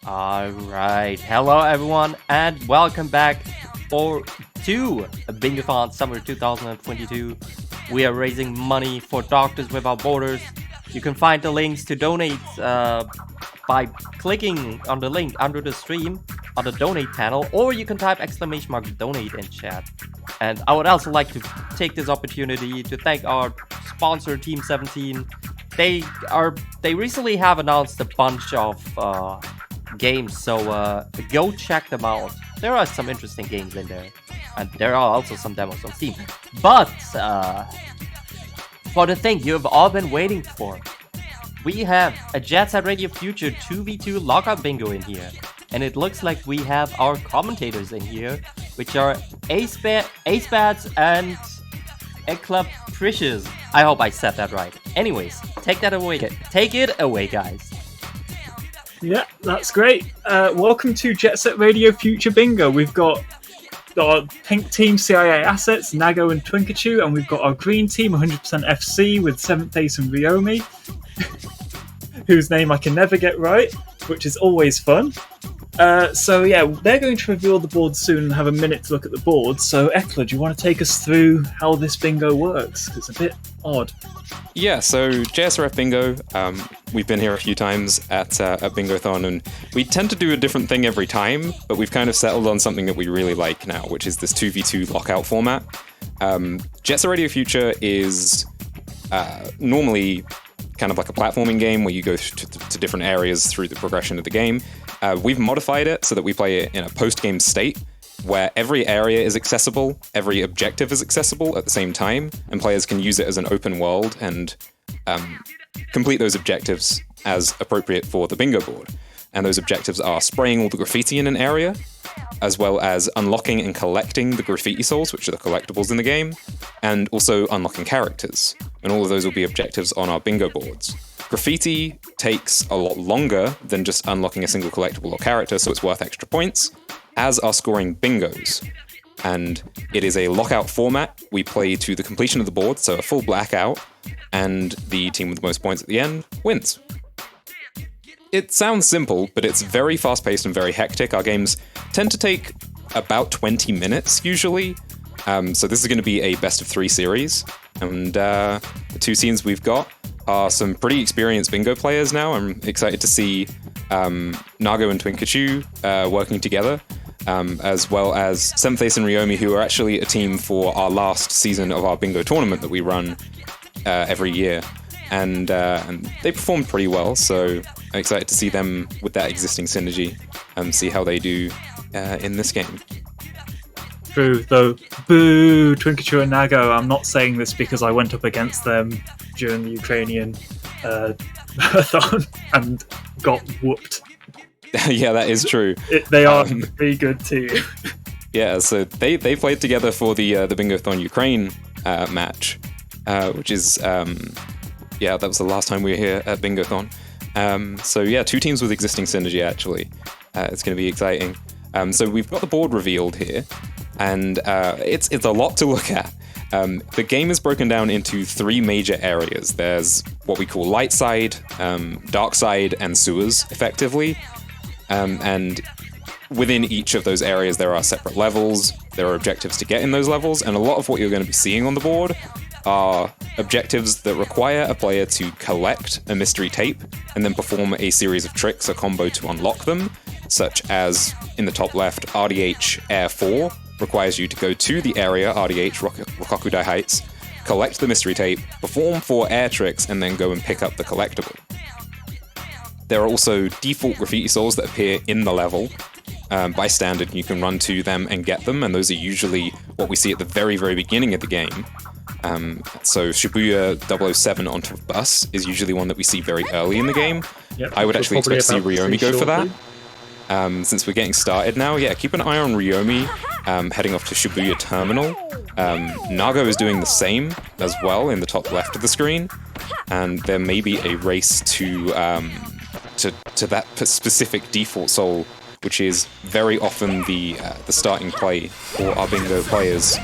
Alright, hello everyone and welcome back to Bingothon Summer 2022. We are raising money for Doctors Without Borders. You can find the links to donate by clicking on the link under the stream on the donate panel, or you can type !donate in chat. And I would also like to take this opportunity to thank our sponsor, Team 17. They recently have announced a bunch of games, so go check them out. There are some interesting games in there, and there are also some demos on Steam. But for the thing you have all been waiting for, we have a Jet Set Radio Future 2v2 Lockout Bingo in here, and it looks like we have our commentators in here, which are Acebats and Eclapricious. I hope I said that right. Anyways, take it away, guys. Yeah, that's great. Welcome to Jet Set Radio Future Bingo. We've got our pink team CIA Assets, Nago and Twinkachu, and we've got our green team 100% FC with 7thAce and Ruyomi, whose name I can never get right, which is always fun. So yeah, they're going to reveal the board soon and have a minute to look at the board. So Ekla, do you want to take us through how this bingo works? It's a bit odd. Yeah, so JSRF Bingo, we've been here a few times at Bingothon, and we tend to do a different thing every time, but we've kind of settled on something that we really like now, which is this 2v2 lockout format. Jet Set Radio Future is normally kind of like a platforming game where you go to different areas through the progression of the game. We've modified it so that we play it in a post-game state where every area is accessible, every objective is accessible at the same time, and players can use it as an open world and complete those objectives as appropriate for the bingo board. And those objectives are spraying all the graffiti in an area, as well as unlocking and collecting the graffiti souls, which are the collectibles in the game, and also unlocking characters. And all of those will be objectives on our bingo boards. Graffiti takes a lot longer than just unlocking a single collectible or character, so it's worth extra points, as are scoring bingos. And it is a lockout format. We play to the completion of the board, so a full blackout, and the team with the most points at the end wins. It sounds simple, but it's very fast-paced and very hectic. Our games tend to take about 20 minutes, usually. So this is going to be a best-of-3 series. And the two scenes we've got are some pretty experienced bingo players now. I'm excited to see Nago and Twinkachu working together, as well as 7thAce and Ruyomi, who are actually a team for our last season of our bingo tournament that we run every year. And they performed pretty well, so I'm excited to see them with that existing synergy and see how they do in this game. True, though. Boo, Twinkachu and Nago. I'm not saying this because I went up against them during the Ukrainian marathon and got whooped. Yeah, that is true. They are a pretty good team. Yeah, so they played together for the Bingothon Ukraine match, which is... yeah, that was the last time we were here at Bingothon. So yeah, two teams with existing synergy, actually. It's going to be exciting. So we've got the board revealed here, and it's a lot to look at. The game is broken down into three major areas. There's what we call light side, dark side, and sewers, effectively. And within each of those areas, there are separate levels. There are objectives to get in those levels, and a lot of what you're going to be seeing on the board are objectives that require a player to collect a mystery tape and then perform a series of tricks or combo to unlock them, such as in the top left, RDH Air 4 requires you to go to the area, RDH Rokokudai Heights, collect the mystery tape, perform 4 air tricks, and then go and pick up the collectible. There are also default graffiti souls that appear in the level. By standard, you can run to them and get them, and those are usually what we see at the very, very beginning of the game. So Shibuya 007 on top of bus is usually one that we see very early in the game. Yep, I would actually expect to see Ruyomi go for that. Since we're getting started now, yeah, keep an eye on Ruyomi heading off to Shibuya Terminal. Nago is doing the same as well in the top left of the screen, and there may be a race to that specific default soul, which is very often the starting play for our bingo players.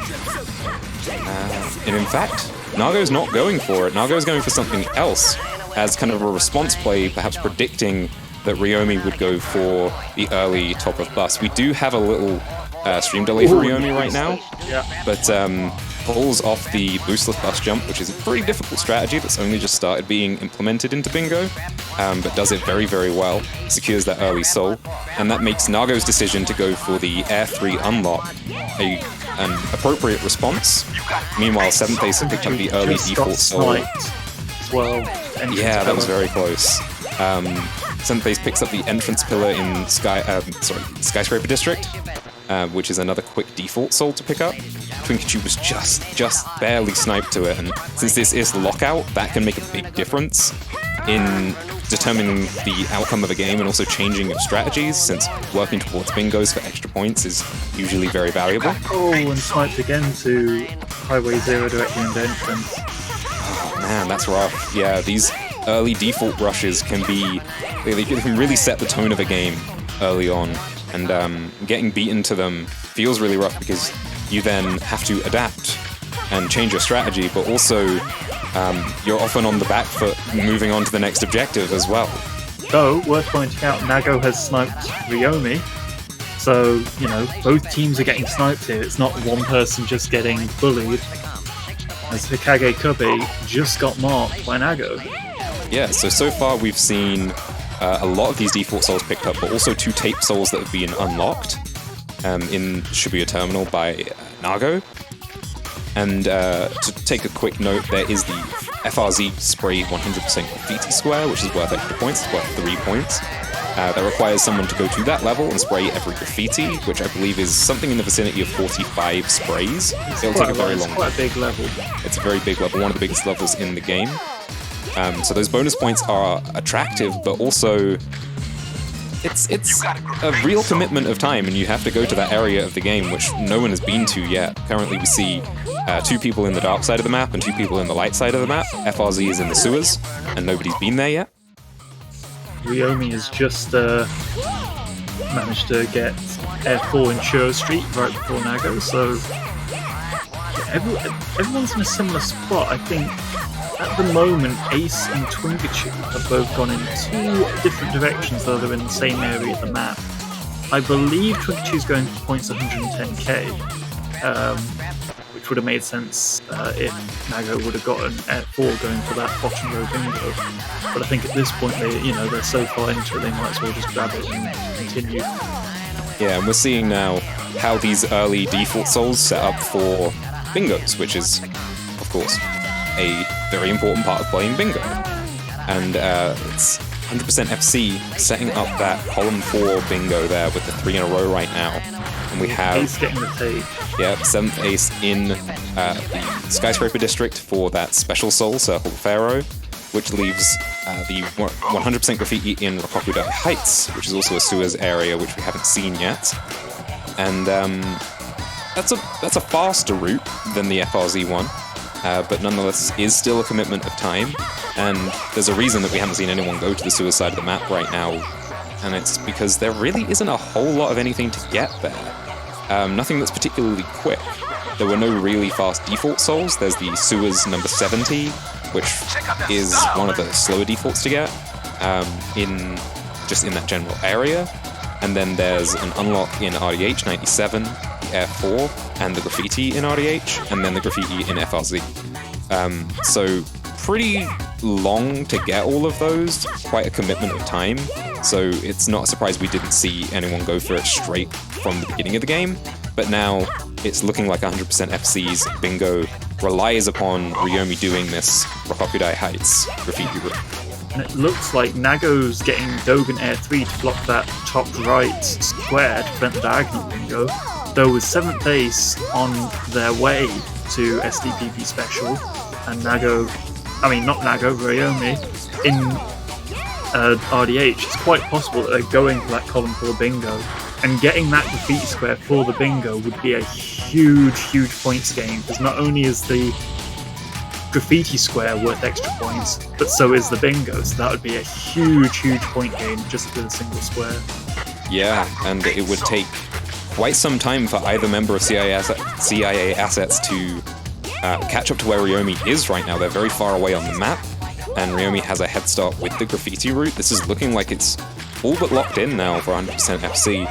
And in fact, Nago's not going for it. Nago's going for something else as kind of a response play, perhaps predicting that Ruyomi would go for the early top of bus. We do have a little stream delay for Ruyomi right now, but pulls off the boostless bus jump, which is a pretty difficult strategy that's only just started being implemented into Bingo, but does it very, very well. Secures that early soul, and that makes Nago's decision to go for the Air 3 unlock an appropriate response. Meanwhile, 7thAce picked up the early default soul. Yeah, that was very close. 7thAce picks up the entrance pillar in Skyscraper District, which is another quick default soul to pick up. twinkachu was just barely sniped to it, and since this is Lockout, that can make a big difference in determining the outcome of a game and also changing your strategies, since working towards bingos for extra points is usually very valuable. Oh, and sniped again to Highway 0 directly in the entrance. Oh man, that's rough. Yeah, these early default rushes can really set the tone of a game early on, and getting beaten to them feels really rough because you then have to adapt and change your strategy, but also you're often on the back foot moving on to the next objective as well. Though, worth pointing out, Nago has sniped Ruyomi, so, you know, both teams are getting sniped here. It's not one person just getting bullied, as Hikage Kubi just got marked by Nago. Yeah, so far we've seen a lot of these default souls picked up, but also 2 tape souls that have been unlocked in Shibuya Terminal by Nago. And to take a quick note, there is the FRZ Spray 100% Graffiti Square, which is worth extra points. It's worth 3 points. That requires someone to go to that level and spray every graffiti, which I believe is something in the vicinity of 45 sprays. It'll take a very long time. It's quite a big level. It's a very big level, one of the biggest levels in the game. So those bonus points are attractive, but also it's a real commitment of time, and you have to go to that area of the game which no one has been to yet. Currently we see 2 people in the dark side of the map and 2 people in the light side of the map. FRZ is in the sewers, and nobody's been there yet. Ruyomi has just managed to get Air 4 in Churro Street right before Nago, so everyone's in a similar spot. I think at the moment Ace and twinkachu have both gone in 2 different directions, though they're in the same area of the map. I believe twinkachu's going for points 110k, which would have made sense if Nago would have gotten Air 4 going for that bottom row bingo. But I think at this point they're so far into it, they might as well just grab it and continue. Yeah, and we're seeing now how these early default souls set up for bingos, which is, of course, a very important part of playing bingo. And it's 100% FC setting up that column 4 bingo there with the 3 in a row right now. And we have Ace getting the page. Yeah, 7thAce in the Skyscraper District for that special soul, Circle of Pharaoh, which leaves the 100% graffiti in Rokokudai Heights, which is also a sewers area which we haven't seen yet. And that's a faster route than the FRZ one, but nonetheless is still a commitment of time. And there's a reason that we haven't seen anyone go to the sewers side of the map right now, and it's because there really isn't a whole lot of anything to get there. Nothing that's particularly quick. There were no really fast default souls. There's the sewers number 70, which is one of the slower defaults to get in that general area. And then there's an unlock in RDH 97, the Air 4, and the graffiti in RDH, and then the graffiti in FRZ. So pretty long to get all of those, quite a commitment of time. So it's not a surprise we didn't see anyone go for it straight from the beginning of the game. But now it's looking like 100% FC's bingo relies upon Ruyomi doing this Rokokudai Heights graffiti route. And it looks like Nago's getting Dogen Air 3 to block that top right square to prevent the diagonal bingo, though with 7thAce on their way to SDPP Special, and Ruyomi in RDH, it's quite possible that they're going for that column 4 bingo, and getting that graffiti square for the bingo would be a huge points gain, because not only is the graffiti square worth extra points, but so is the bingo, so that would be a huge point gain just with a single square. Yeah, and it would take quite some time for either member of CIA assets to catch up to where Ruyomi is right now. They're very far away on the map, and Ruyomi has a head start with the graffiti route. This is looking like it's all but locked in now for 100% FC,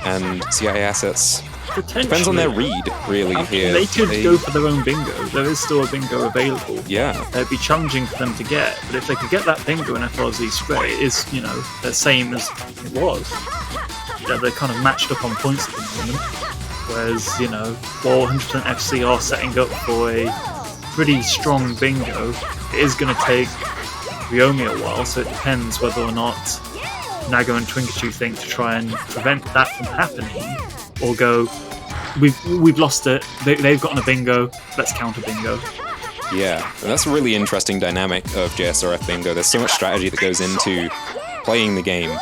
and CIA assets depends on their read, really, here. They could go for their own bingo. There is still a bingo available. Yeah. It'd be challenging for them to get, but if they could get that bingo in FRZ straight, it is, the same as it was. They're kind of matched up on points at the moment. Whereas, while 100% FC are setting up for a pretty strong bingo, it is going to take ruyomi a while, so it depends whether or not Nago and twinkachu think to try and prevent that from happening, or go, we've lost it, they've gotten a bingo, let's counter bingo. Yeah, and that's a really interesting dynamic of JSRF Bingo. There's so much strategy that goes into playing the game.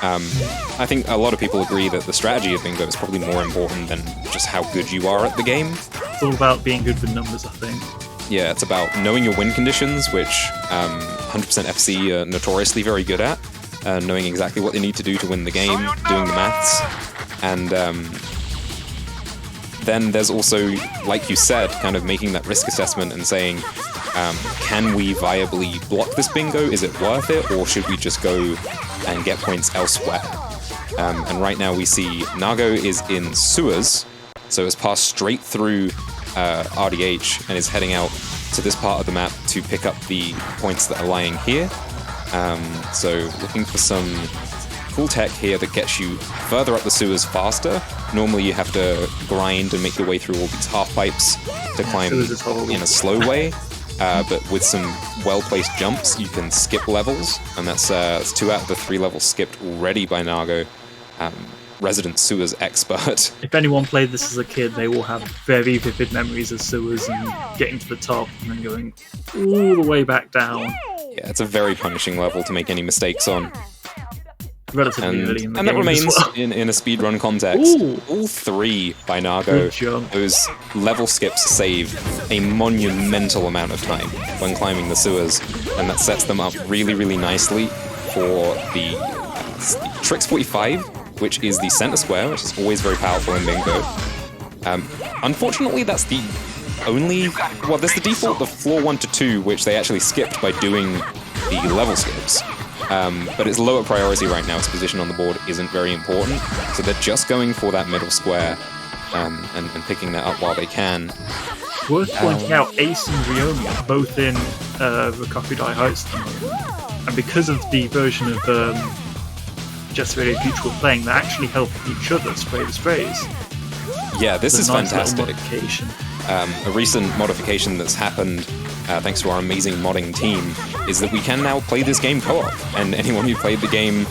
I think a lot of people agree that the strategy of Bingo is probably more important than just how good you are at the game. It's all about being good with numbers, I think. Yeah, it's about knowing your win conditions, which 100% FC are notoriously very good at, knowing exactly what they need to do to win the game, doing the maths, and then there's also, like you said, kind of making that risk assessment and saying, can we viably block this bingo? Is it worth it? Or should we just go and get points elsewhere? And right now we see Nago is in sewers, so it's passed straight through RDH and is heading out to this part of the map to pick up the points that are lying here. So looking for some cool tech here that gets you further up the sewers faster. Normally you have to grind and make your way through all these half pipes to climb in a slow way. But with some well-placed jumps, you can skip levels, and that's 2 out of the 3 levels skipped already by Nago, resident sewers expert. If anyone played this as a kid, they will have very vivid memories of sewers and getting to the top and then going all the way back down. Yeah, it's a very punishing level to make any mistakes on. Relatively early in the game. And that remains, as well. in a speedrun context, Ooh. all 3 by Nago, those level skips save a monumental amount of time when climbing the sewers, and that sets them up really, really nicely for the Tricks 45, which is the center square, which is always very powerful in Bingo. Unfortunately, that's the only... Well, there's the default, the floor 1 to 2, which they actually skipped by doing the level skips. But it's lower priority right now. Its position on the board isn't very important, so they're just going for that middle square and picking that up while they can. Worth pointing out, Ace and ruyomi are both in Rokokudai Heights at the moment, and because of the version of Just Radio Future we're playing, they're actually helping each other spray the sprays. Yeah, this is nice fantastic. Modification. A recent modification that's happened, thanks to our amazing modding team, is that we can now play this game co-op. And anyone who played the game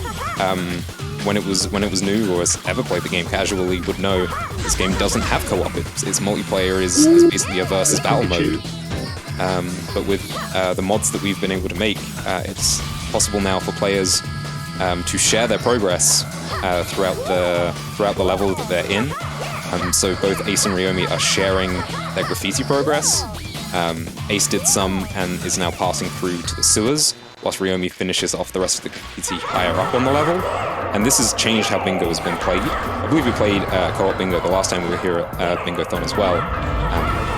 when it was new, or has ever played the game casually, would know this game doesn't have co-op. Its multiplayer is basically a versus battle mode. But with the mods that we've been able to make, it's possible now for players to share their progress throughout the level that they're in. So both Ace and ruyomi are sharing their graffiti progress. Ace did some and is now passing through to the sewers, whilst ruyomi finishes off the rest of the graffiti higher up on the level. And this has changed how Bingo has been played. I believe we played co-op Bingo the last time we were here at Bingothon as well.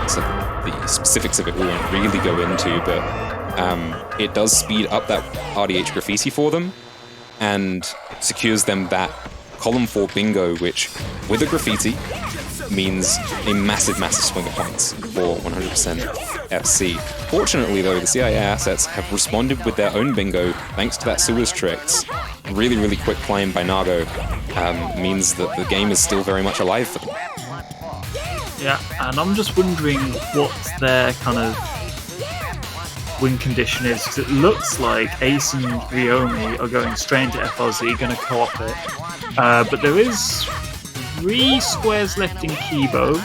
So the specifics of it we won't really go into, but it does speed up that RDH graffiti for them and secures them that column 4 bingo, which, with a graffiti, means a massive, massive swing of points for 100% FC. Fortunately, though, the CIA assets have responded with their own bingo thanks to that sewers tricks. Really, really quick climb by Nago means that the game is still very much alive for them. Yeah, and I'm just wondering what their kind of win condition is, because it looks like Ace and ruyomi are going straight into FRZ, going to co-op it. But there is 3 squares left in Kibo,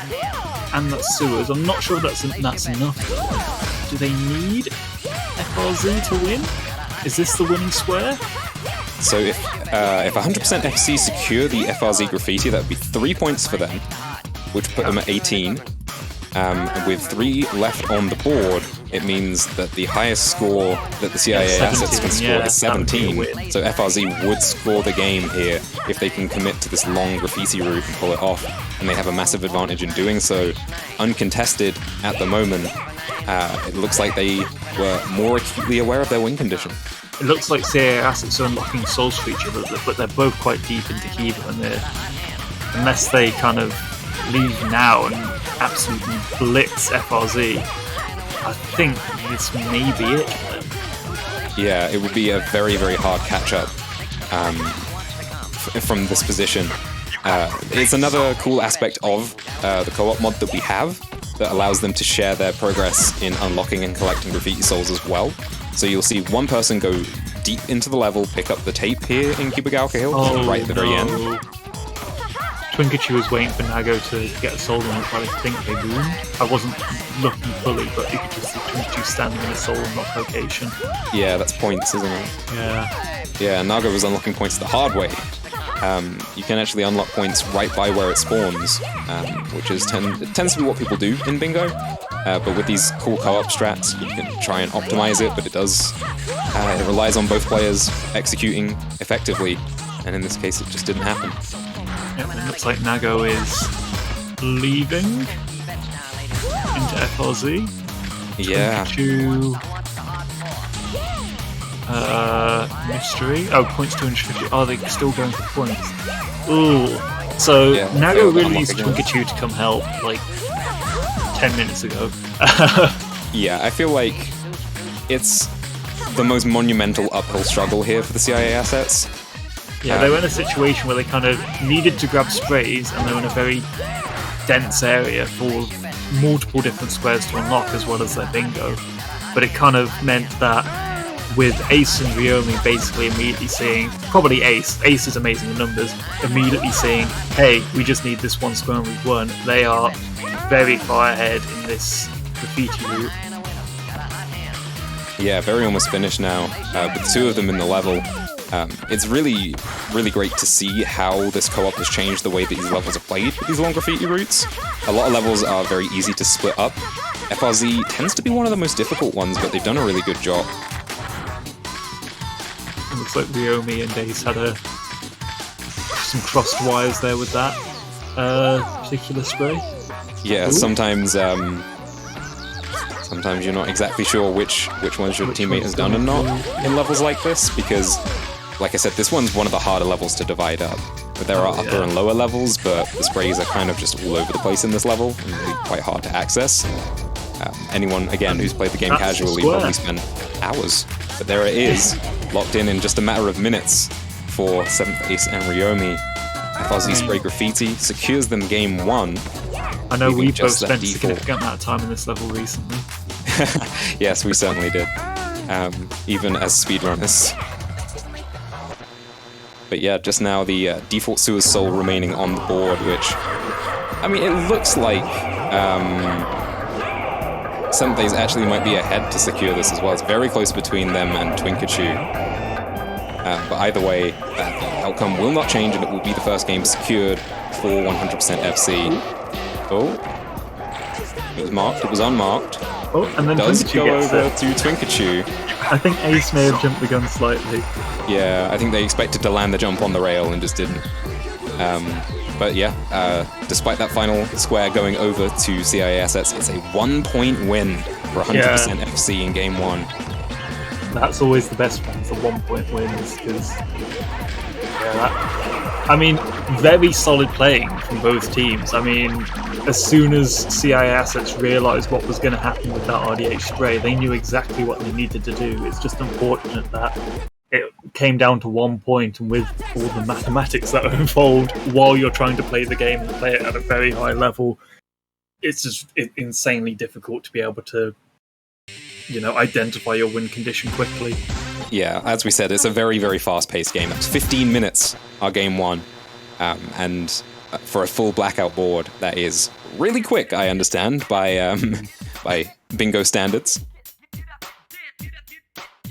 and that's sewers. I'm not sure if that's enough, though. Do they need FRZ to win? Is this the winning square? So if 100% FC secure the FRZ graffiti, that would be 3 points for them, which put them at 18. With 3 left on the board, it means that the highest score that the CIA assets can score is 17. So FRZ would score the game here if they can commit to this long graffiti route and pull it off, and they have a massive advantage in doing so. Uncontested at the moment, it looks like they were more acutely aware of their win condition. it looks like CIA assets are unlocking souls for each other, but they're both quite deep into Kiva, and unless they kind of leave now and absolutely blitz FRZ, I think this may be it for them. Yeah, it would be a very, very hard catch-up from this position. It's another cool aspect of the co-op mod that we have that allows them to share their progress in unlocking and collecting graffiti souls as well. So you'll see one person go deep into the level, pick up the tape here in Kibagalka Hill, right at the very end. Twinkachu was waiting for Nago to get a soul unlock, but I think they boomed. I wasn't looking fully, but you could just see Twinkachu standing in a soul unlock location. Yeah, that's points, isn't it? Yeah. Yeah, Nago was unlocking points the hard way. You can actually unlock points right by where it spawns, which is it tends to be what people do in Bingo. But with these cool co-op strats, you can try and optimize it, but it relies on both players executing effectively, and in this case it just didn't happen. Yep, it looks like Nago is leaving into FRZ. Yeah. Twinkachu, mystery. Oh, points 250. Oh, they're still going for points. Ooh. So Yeah, Nago really needs again. Twinkachu to come help, like 10 minutes ago. Yeah, I feel like it's the most monumental uphill struggle here for the CIA assets. Yeah, they were in a situation where they kind of needed to grab sprays, and they were in a very dense area for multiple different squares to unlock, as well as their bingo. But it kind of meant that with Ace and Ruyomi basically immediately saying, probably Ace is amazing in numbers, immediately saying, hey, we just need this one square and we've won. They are very far ahead in this graffiti route. Yeah, very almost finished now, with two of them in the level. It's really, really great to see how this co-op has changed the way that these levels are played with these long graffiti routes. A lot of levels are very easy to split up. FRZ tends to be one of the most difficult ones, but they've done a really good job. It looks like Ruyomi and Ace had some crossed wires there with that particular spray. Yeah, Ooh. sometimes you're not exactly sure which ones your teammate has done and not in levels like this, because, like I said, this one's one of the harder levels to divide up. But there are upper and lower levels, but the sprays are kind of just all over the place in this level, and really quite hard to access. Anyone, again, who's played the game casually probably spent hours. But there it is, locked in just a matter of minutes for 7thAce and Ruyomi. FRZ spray graffiti secures them game one. I know we both just that spent a default. significant amount of time in this level recently. Yes, we certainly did. Even as speedrunners. But yeah, just now the default Sewer's Soul remaining on the board, which, I mean, it looks like 7thAce actually might be ahead to secure this as well. It's very close between them and twinkachu. But either way, the outcome will not change, and it will be the first game secured for 100% FC. Oh, it was marked, it was unmarked. Oh, and then Does Twinkachu go gets over it. to twinkachu. I think Ace may have jumped the gun slightly. Yeah, I think they expected to land the jump on the rail and just didn't. But yeah, despite that final square going over to CIA assets, it's a 1-point win for 100% FC in game one. That's always the best one for 1-point wins, because I mean, very solid playing from both teams. I mean, as soon as CIA assets realised what was going to happen with that RDH spray, they knew exactly what they needed to do. It's just unfortunate that it came down to 1 point, and with all the mathematics that are involved while you're trying to play the game and play it at a very high level, it's just insanely difficult to be able to, identify your win condition quickly. Yeah, as we said, it's a very, very fast-paced game. That's 15 minutes, our game one. And for a full blackout board, that is really quick, I understand, by bingo standards.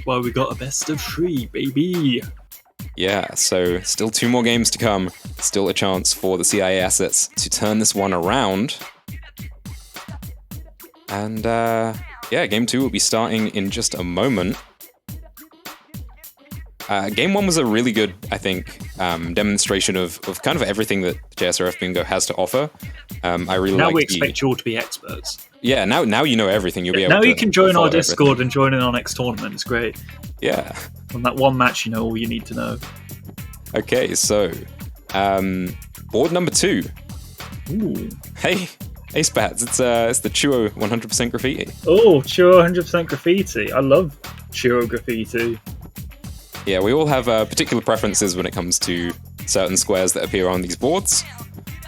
Well, we got a best of 3, baby. Yeah, so still 2 more games to come. Still a chance for the CIA assets to turn this one around. And game 2 will be starting in just a moment. Game 1 was a really good, I think, demonstration of kind of everything that JSRF Bingo has to offer. I really Now like we expect you all to be experts. Yeah, now you know everything. You'll be able now to you can join follow our Discord everything. and join in our next tournament. It's great. Yeah. On that one match, you know all you need to know. Okay, so board number 2. Ooh. Hey, Ace Bats, it's the Chuo 100% Graffiti. Oh, Churro 100% Graffiti. I love Churro Graffiti. Yeah, we all have particular preferences when it comes to certain squares that appear on these boards.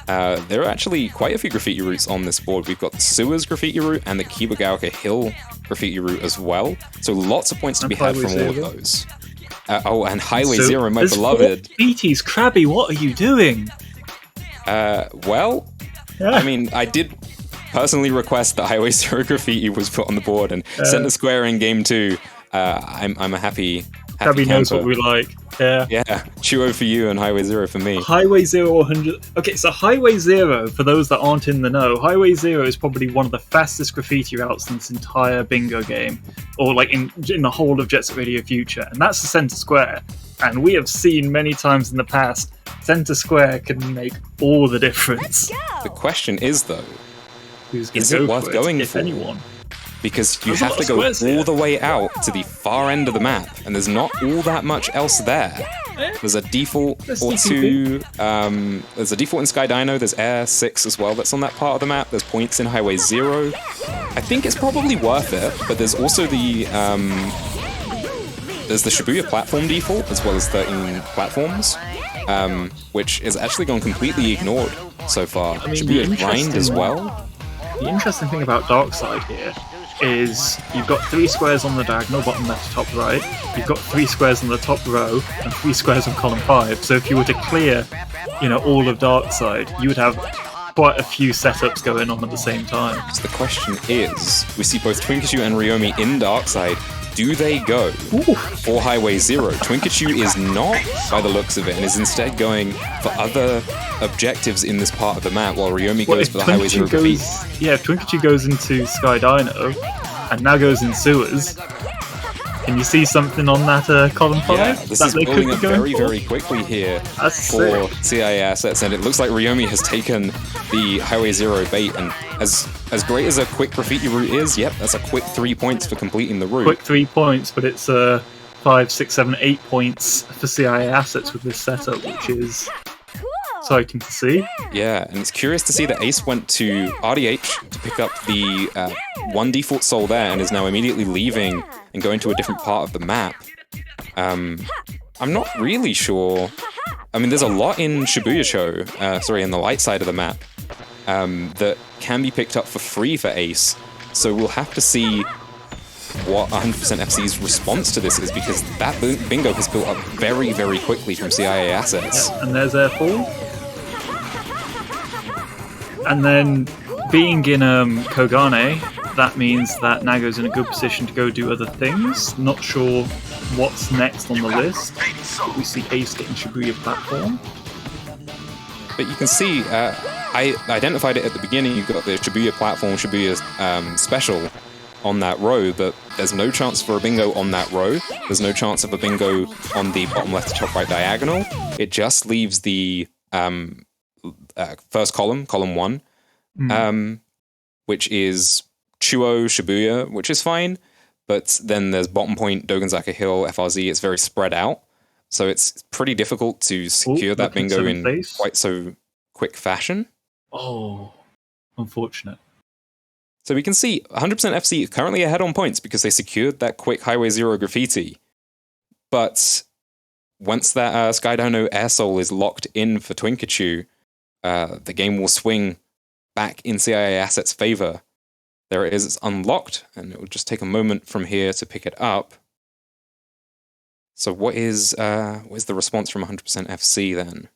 There are actually quite a few graffiti routes on this board. We've got the Sewers graffiti route and the Kibagaoka Hill graffiti route as well. So lots of points to be had from all of those. And Highway Zero, my beloved. Graffitis, Krabby, what are you doing? Well, I mean, I did personally request that Highway Zero graffiti was put on the board, and Center Square in Game 2. I'm a happy Krabby camper. knows what we like. Yeah. Yeah, Chuo for you and Highway Zero for me. Highway Zero 100. Okay, so Highway Zero, for those that aren't in the know, Highway Zero is probably one of the fastest graffiti routes in this entire bingo game, or like in the whole of Jet Set Radio Future, and that's the Center Square. And we have seen many times in the past, Center Square can make all the difference. The question is, though, Who's is gonna it go worth for going if for? anyone? Because you There's a have lot to of go squares here. all the way out to the far end of the map, and there's not all that much else there. There's a default There's or CCP. two. There's a default in Sky Dino. There's Air 6 as well. That's on that part of the map. There's points in Highway 0. I think it's probably worth it, but there's also the Shibuya platform default as well as 13 platforms, which is actually gone completely ignored so far. I mean, Shibuya the grind as interesting- well. The interesting thing about Darkside here is you've got 3 squares on the diagonal, bottom left, top right. You've got 3 squares on the top row and 3 squares on column 5. So if you were to clear, all of Darkside, you would have quite a few setups going on at the same time. So the question is, we see both twinkachu and ruyomi in Darkside. Do they go for Highway 0? twinkachu is not, by the looks of it, and is instead going for other objectives in this part of the map, while ruyomi goes for the Highway 0 graffiti. if twinkachu goes into Sky Dino and now goes in Sewers, can you see something on that column 5? Yeah, this is building up very, very quickly here That's for sick. CIA assets, and it looks like ruyomi has taken the Highway 0 bait, and as great as a quick graffiti route is, yep, that's a quick 3 points for completing the route. Quick 3 points, but it's 5, 6, 7, 8 points for CIA assets with this setup, which is exciting to see. Yeah, and it's curious to see that Ace went to RDH to pick up the one default soul there, and is now immediately leaving and going to a different part of the map. I'm not really sure. I mean, there's a lot in Shibuya in the light side of the map, that can be picked up for free for Ace. So we'll have to see what 100% FC's response to this is, because that bingo has built up very, very quickly from CIA assets. And there's Air 4. And then being in Kogane, that means that Nago's in a good position to go do other things. Not sure what's next on the list. But we see Ace getting Shibuya platform. But you can see, I identified it at the beginning. You've got the Shibuya platform, Shibuya special on that row, but there's no chance for a bingo on that row. There's no chance of a bingo on the bottom left to top right diagonal. It just leaves the first column 1, which is Chuo, Shibuya, which is fine, but then there's bottom point, Dogenzaka Hill, FRZ. It's very spread out, so it's pretty difficult to secure that bingo in 7thAce. quite so quick fashion. Oh, unfortunate. So we can see 100% FC is currently ahead on points because they secured that quick Highway 0 graffiti. But once that Sky Dino Air Soul is locked in for twinkachu, the game will swing back in CIA Assets' favor. There it is, it's unlocked, and it will just take a moment from here to pick it up. So what is the response from 100% FC then?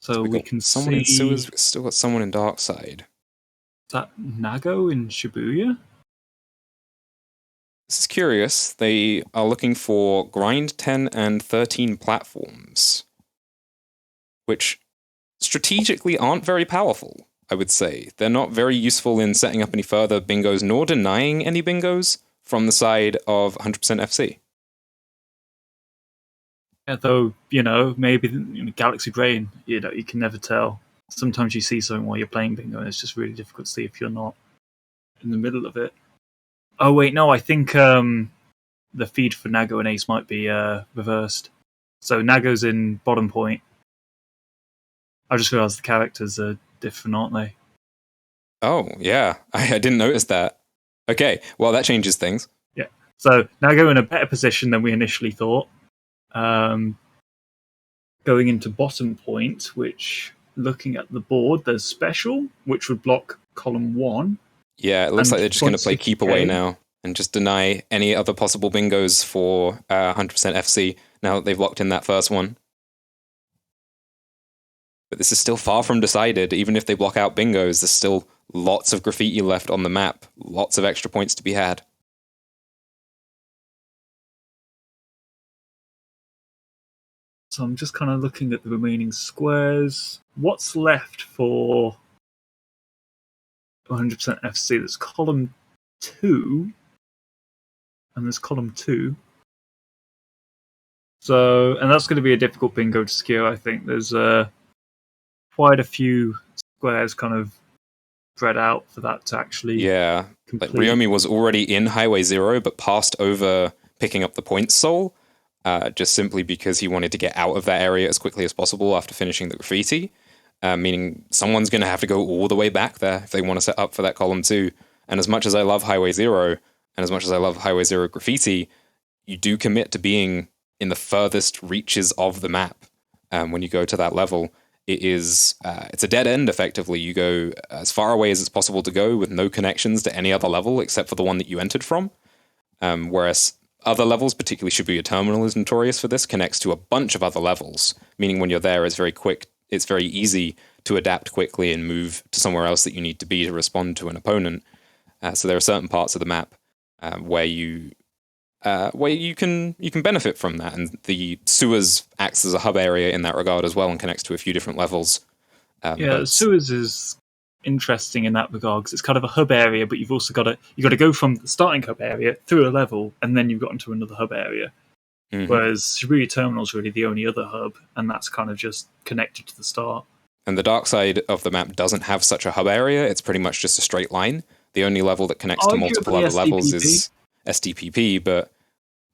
So we got can someone see... in Sewers, we've still got someone in Darkside. Is that Nago in Shibuya? This is curious. They are looking for grind 10 and 13 platforms, which strategically aren't very powerful, I would say. They're not very useful in setting up any further bingos, nor denying any bingos from the side of 100% FC. Though, maybe Galaxy Brain, you can never tell. Sometimes you see something while you're playing bingo, and it's just really difficult to see if you're not in the middle of it. Oh, wait, no, I think the feed for Nago and Ace might be reversed. So Nago's in bottom point. I just realised the characters are different, aren't they? Oh, yeah. I didn't notice that. Okay, well, that changes things. Yeah. So Nago in a better position than we initially thought. Going into bottom point, which, looking at the board, there's special, which would block column 1. Yeah, it looks like they're just going to play keep away Okay. now and just deny any other possible bingos for 100% FC now that they've locked in that first one. But this is still far from decided. Even if they block out bingos, there's still lots of graffiti left on the map, lots of extra points to be had. So I'm just kind of looking at the remaining squares. What's left for 100% FC? There's column 2, and there's column 2. So, and that's going to be a difficult bingo to secure, I think. There's quite a few squares kind of spread out for that to actually complete. Like complete. Ruyomi was already in Highway 0, but passed over picking up the points soul, just simply because he wanted to get out of that area as quickly as possible after finishing the graffiti, meaning someone's going to have to go all the way back there if they want to set up for that column 2. And as much as I love Highway 0, and as much as I love Highway 0 graffiti, you do commit to being in the furthest reaches of the map when you go to that level. It's a dead end, effectively. You go as far away as it's possible to go with no connections to any other level except for the one that you entered from. Whereas other levels, particularly Shibuya Terminal is notorious for this, connects to a bunch of other levels, meaning when you're there, it's very quick. It's very easy to adapt quickly and move to somewhere else that you need to be to respond to an opponent. So there are certain parts of the map where you can benefit from that, and the sewers acts as a hub area in that regard as well, and connects to a few different levels. Sewers is interesting in that regard because it's kind of a hub area, but you've also got to go from the starting hub area through a level, and then you've got into another hub area. Mm-hmm. Whereas Shibuya Terminal is really the only other hub, and that's kind of just connected to the start. And the dark side of the map doesn't have such a hub area; it's pretty much just a straight line. The only level that connects to multiple other levels is SDPP, but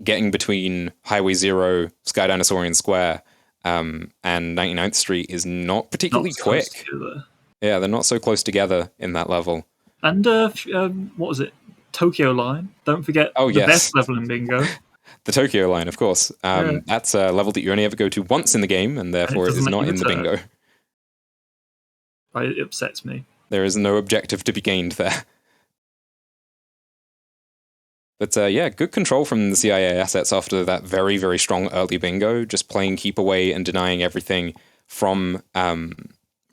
getting between Highway 0, Sky Dinosaurian Square, and 99th Street is not particularly quick. Yeah, they're not so close together in that level. And what was it? Tokyo Line. Don't forget the best level in bingo. The Tokyo Line, of course. That's a level that you only ever go to once in the game, and therefore it is not in the bingo. It upsets me. There is no objective to be gained there. But good control from the CIA assets after that very, very strong early bingo, just playing keep away and denying everything from 100%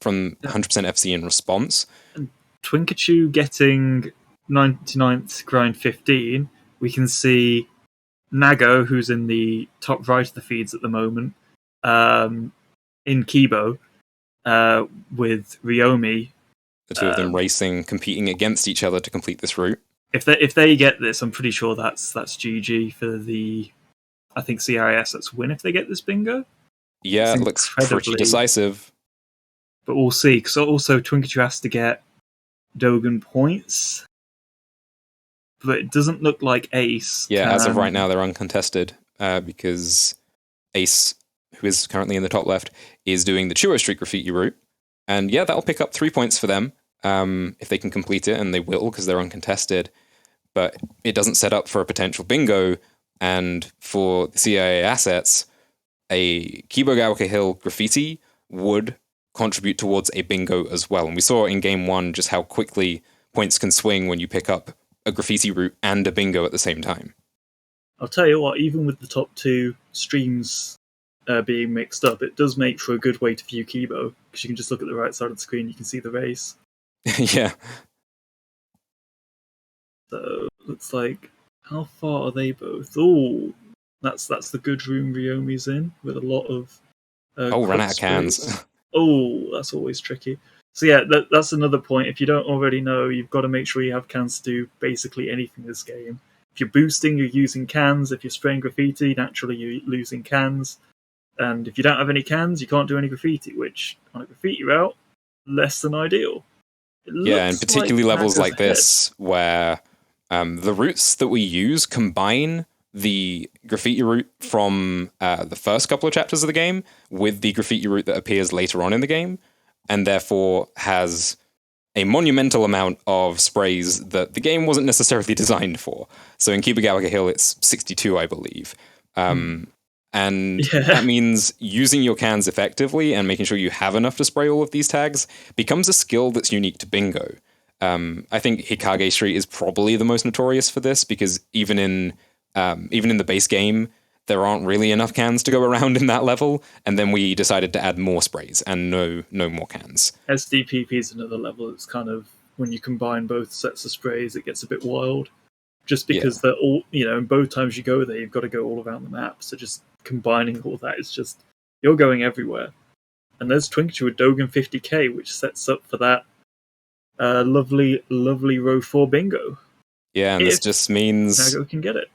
FC in response. And twinkachu getting 99th grind 15. We can see Nago, who's in the top right of the feeds at the moment, in Kibo with Ruyomi. The two of them racing, competing against each other to complete this route. If they get this, I'm pretty sure that's GG for the, I think, CIA assets win if they get this bingo. Yeah, it looks pretty decisive. But we'll see, because also twinkachu has to get Dogen points. But it doesn't look like Ace. Yeah, as of right now, they're uncontested, because Ace, who is currently in the top left, is doing the Churro Street graffiti route. And yeah, that'll pick up 3 points for them. If they can complete it, and they will because they're uncontested, but it doesn't set up for a potential bingo. And for the CIA assets, a Kibogaoka Hill graffiti would contribute towards a bingo as well. And we saw in game 1 just how quickly points can swing when you pick up a graffiti route and a bingo at the same time. I'll tell you what, even with the top 2 streams being mixed up, it does make for a good way to view Kibo, because you can just look at the right side of the screen, you can see the race. Yeah. So looks like, how far are they both? Oh, that's the good room Ruyomi's in, with a lot of run out of cans. Oh, that's always tricky. So yeah, that's another point. If you don't already know, you've got to make sure you have cans to do basically anything in this game. If you're boosting, you're using cans. If you're spraying graffiti, naturally you're losing cans. And if you don't have any cans, you can't do any graffiti, which on a graffiti route, less than ideal. Yeah, and particularly levels like ahead. this, where the routes that we use combine the graffiti route from the first couple of chapters of the game with the graffiti route that appears later on in the game, and therefore has a monumental amount of sprays that the game wasn't necessarily designed for. So in Kibagawa Hill, it's 62, I believe. And that means using your cans effectively and making sure you have enough to spray all of these tags becomes a skill that's unique to Bingo. I think Hikage Street is probably the most notorious for this, because even in the base game, there aren't really enough cans to go around in that level, and then we decided to add more sprays and no more cans. SDPP is another level. It's kind of, when you combine both sets of sprays, it gets a bit wild. Just because they're all, and both times you go there, you've got to go all around the map. So just combining all that is just, you're going everywhere. And there's twinkachu with Dogen 50k, which sets up for that lovely row 4 bingo. Yeah, and this just means Nago can get it.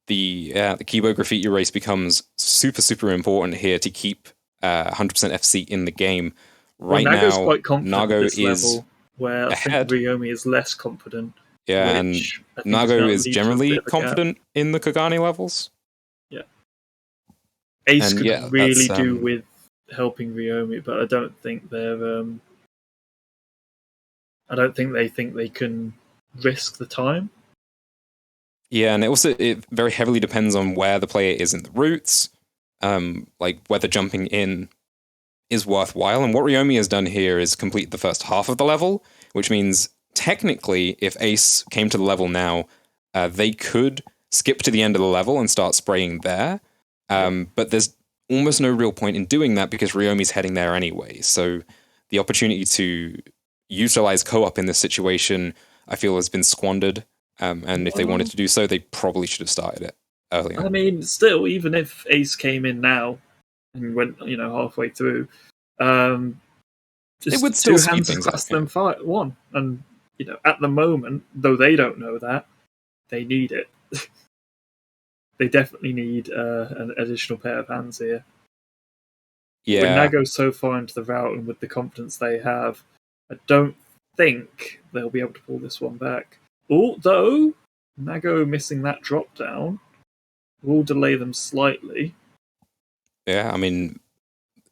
The Kibo graffiti race becomes super important here to keep 100% FC in the game. Right Nago's now, quite confident Nago at this is level, where ahead. I think Ruyomi is less confident. Yeah, and Nago is generally confident in the Kagane levels. Yeah. Ace could really do with helping Ruyomi, but I don't think they're. I don't think they can risk the time. Yeah, and it very heavily depends on where the player is in the routes, like whether jumping in is worthwhile. And what Ruyomi has done here is complete the first half of the level, which means technically, if Ace came to the level now, they could skip to the end of the level and start spraying there. But there's almost no real point in doing that because Ruyomi's heading there anyway. So the opportunity to utilize co-op in this situation, I feel, has been squandered. And if they wanted to do so, they probably should have started it earlier. I mean, still, even if Ace came in now and went, halfway through, just it would still two hands across them fight one. And at the moment, though they don't know that, they need it. They definitely need an additional pair of hands here. Yeah. When Nago's so far into the route and with the confidence they have, I don't think they'll be able to pull this one back. Although Nago missing that drop down will delay them slightly. Yeah, I mean,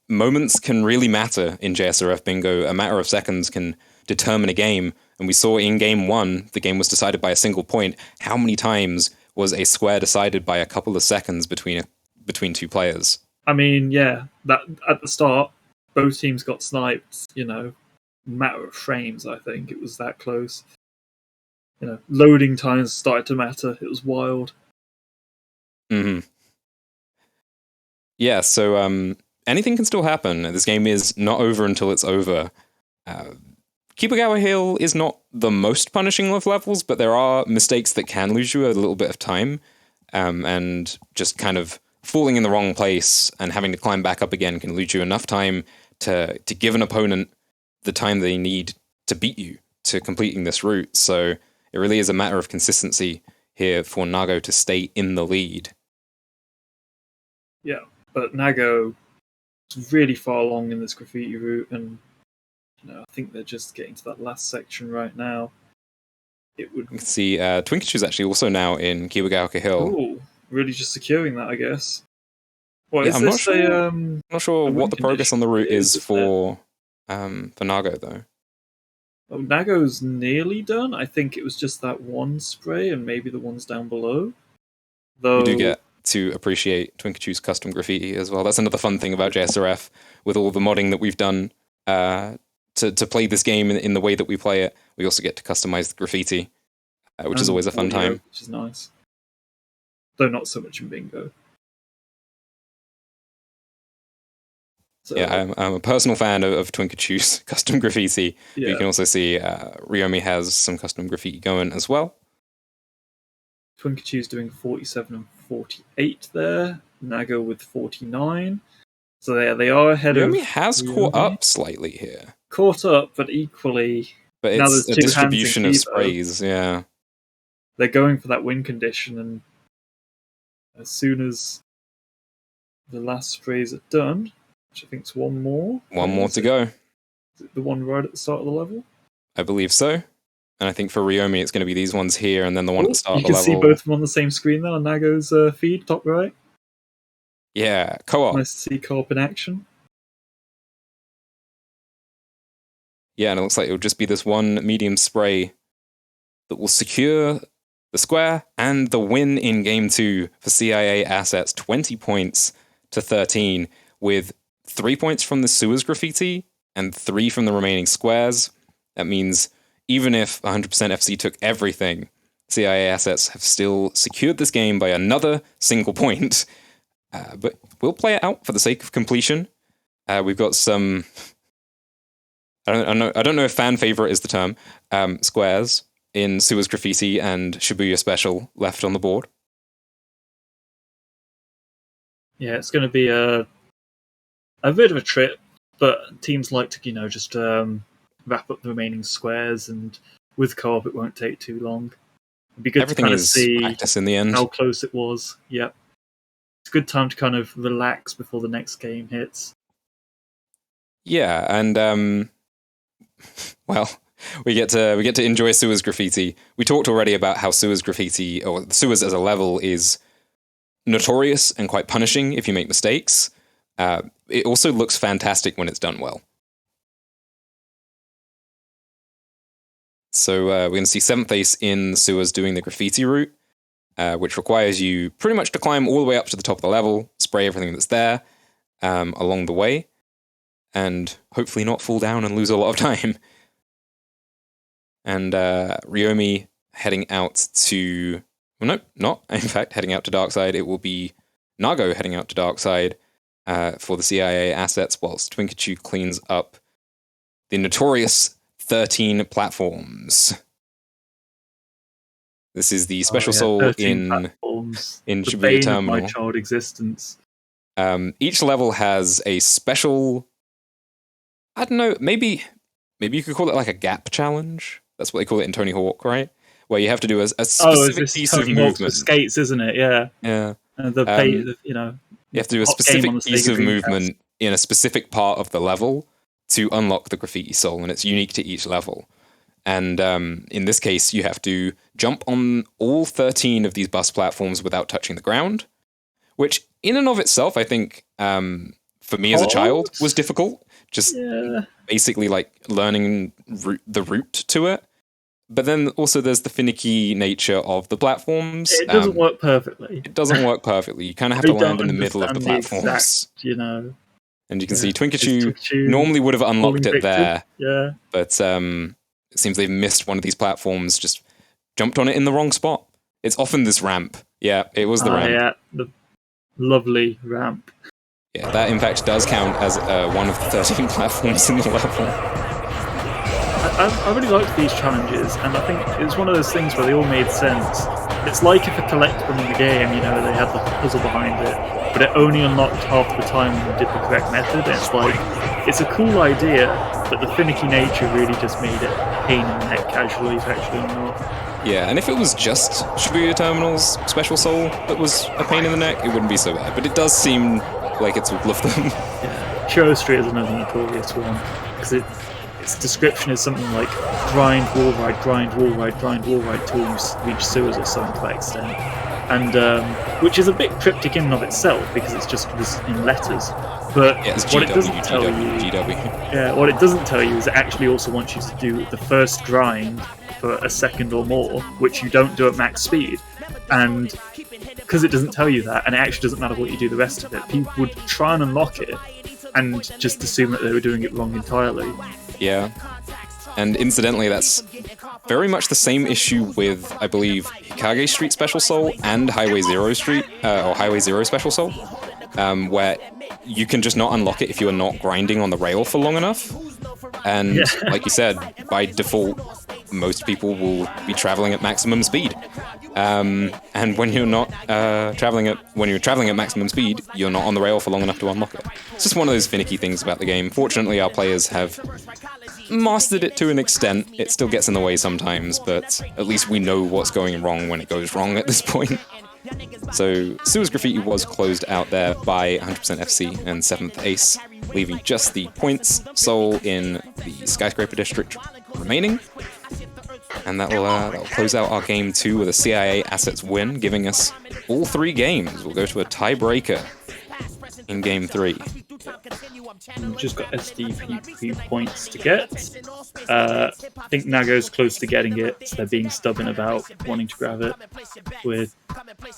moments can really matter in JSRF Bingo. A matter of seconds can determine a game. And we saw in game 1, the game was decided by a single point. How many times was a square decided by a couple of seconds between two players? I mean, yeah, that at the start, both teams got sniped, matter of frames, I think. It was that close. Loading times started to matter. It was wild. Mm-hmm. Yeah, so anything can still happen. This game is not over until it's over. Kibagawa Hill is not the most punishing of levels, but there are mistakes that can lose you a little bit of time, and just kind of falling in the wrong place and having to climb back up again can lose you enough time to give an opponent the time they need to beat you to completing this route. So it really is a matter of consistency here for Nago to stay in the lead. Yeah, but Nago is really far along in this graffiti route, and I think they're just getting to that last section right now. You can see Twinkachu's actually also now in Kibagawa Hill. Oh, really just securing that, I guess. Well, yeah, I'm not sure what the progress on the route is for Nago, though. Oh, Nago's nearly done. I think it was just that one spray and maybe the ones down below. Though you do get to appreciate Twinkachu's custom graffiti as well. That's another fun thing about JSRF, with all the modding that we've done to play this game in the way that we play it. We also get to customize the graffiti, which is always a fun time. Which is nice. Though not so much in Bingo. So, yeah, I'm a personal fan of Twinkachu's custom graffiti. Yeah. You can also see ruyomi has some custom graffiti going as well. Twinkachu's doing 47 and 48 there. Nago with 49. So they are ahead of... ruyomi has caught up slightly here. Caught up, but equally... But it's a distribution of sprays, yeah. They're going for that win condition, and as soon as The last sprays are done, which I think is one more. One more to go. Is it the one right at the start of the level? I believe so. And I think for Ruyomi, it's going to be these ones here, and then the one at the start of the level. You can see both of them on the same screen there on Nago's feed, top right. Yeah, co-op. Nice to see co-op in action. Yeah, and it looks like it'll just be this one medium spray that will secure the square and the win in Game 2 for CIA Assets, 20 points to 13, with 3 points from the sewers graffiti and 3 from the remaining squares. That means even if 100% FC took everything, CIA Assets have still secured this game by another single point. But we'll play it out for the sake of completion. We've got some... I don't know if fan favorite is the term. Squares in Sewers Graffiti and Shibuya Special left on the board. Yeah, it's going to be a bit of a trip, but teams like to, just wrap up the remaining squares, and with co-op it won't take too long. It'd be good Everything to kind of is see practice in the end. how close it was. Yep. It's a good time to kind of relax before the next game hits. Yeah, and well, we get to enjoy Sewers Graffiti. We talked already about how Sewers Graffiti, or Sewers as a level, is notorious and quite punishing if you make mistakes. It also looks fantastic when it's done well. So we're going to see 7thAce in Sewers doing the graffiti route, which requires you pretty much to climb all the way up to the top of the level, spray everything that's there along the way, and hopefully not fall down and lose a lot of time. And Ruyomi heading out to... Well, no, not, in fact, heading out to Darkside. It will be Nago heading out to Darkside for the CIA assets, whilst twinkachu cleans up the notorious 13 platforms. This is the special soul in Shibuya Terminal. My child existence. Each level has a special... I don't know, maybe you could call it like a gap challenge. That's what they call it in Tony Hawk, right? Where you have to do a specific piece of movement. For skates, isn't it? Yeah. Yeah. You have to do a specific piece of movement in a specific part of the level to unlock the graffiti soul, and it's unique to each level. And in this case, you have to jump on all 13 of these bus platforms without touching the ground, which in and of itself, I think, for me as a child, was difficult. Just basically like learning the route to it. But then also there's the finicky nature of the platforms. It doesn't work perfectly. It doesn't work perfectly. You kind of have to land in the middle of the platforms. Exact, And you can see twinkachu normally would have unlocked it there. Yeah. But it seems they've missed one of these platforms, just jumped on it in the wrong spot. It's often this ramp. Yeah, it was the ramp. Yeah, the lovely ramp. Yeah, that in fact does count as one of the 13 platforms in the level. I really liked these challenges, and I think it was one of those things where they all made sense. It's like if a collectible in the game, they had the puzzle behind it, but it only unlocked half the time when you did the correct method. It's like, it's a cool idea, but the finicky nature really just made it a pain in the neck casually to actually unlock. Yeah, and if it was just Shibuya Terminal's Special Soul that was a pain in the neck, it wouldn't be so bad. But it does seem like it's all of them. Yeah, Churro Street is another notorious one, because its description is something like grind, wall ride, grind, wall ride, grind, wall ride till you reach sewers or something to that extent. And which is a bit cryptic in and of itself because it's just in letters. But what it doesn't tell you is it actually also wants you to do the first grind for a second or more, which you don't do at max speed. And because it doesn't tell you that, and it actually doesn't matter what you do the rest of it, people would try and unlock it and just assume that they were doing it wrong entirely. Yeah. And incidentally, that's very much the same issue with, I believe, Hikage Street Special Soul and Highway Zero Street, or Highway Zero Special Soul, where you can just not unlock it if you are not grinding on the rail for long enough. And like you said, by default, most people will be traveling at maximum speed. And when you're not traveling at maximum speed, you're not on the rail for long enough to unlock it. It's just one of those finicky things about the game. Fortunately, our players have mastered it to an extent. It still gets in the way sometimes, but at least we know what's going wrong when it goes wrong at this point. So Sewers Graffiti was closed out there by 100% FC and 7thAce, leaving just the Points Soul in the Skyscraper District remaining. And that'll close out our game 2 with a CIA Assets win, giving us all 3 games. We'll go to a tiebreaker in game 3. We've just got SDP points to get. I think Nago's close to getting it, so they're being stubborn about wanting to grab it.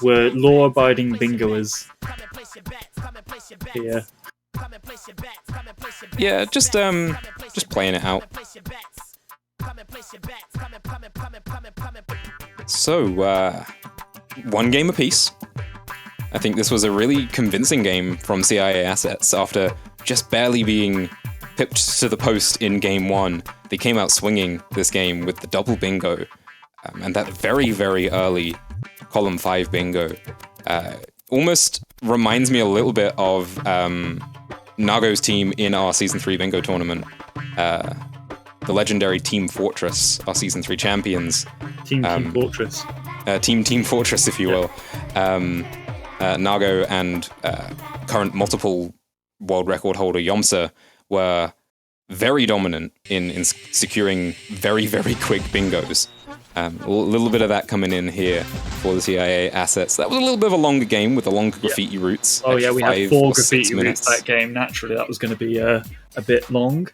We're law-abiding bingoers here. Yeah, just playing it out. So, 1 game apiece. I think this was a really convincing game from CIA Assets after just barely being pipped to the post in game 1. They came out swinging this game with the double bingo, and that very, very early column 5 bingo almost reminds me a little bit of Nago's team in our Season 3 bingo tournament. The legendary Team Fortress, our Season 3 champions. Team Fortress. Team Fortress, if you will. Nago and current multiple world record holder Yomsa were very dominant in securing very, very quick bingos. A little bit of that coming in here for the CIA Assets. That was a little bit of a longer game with the longer graffiti routes. Oh yeah, we had 4 graffiti routes that game. Naturally, that was going to be a bit long.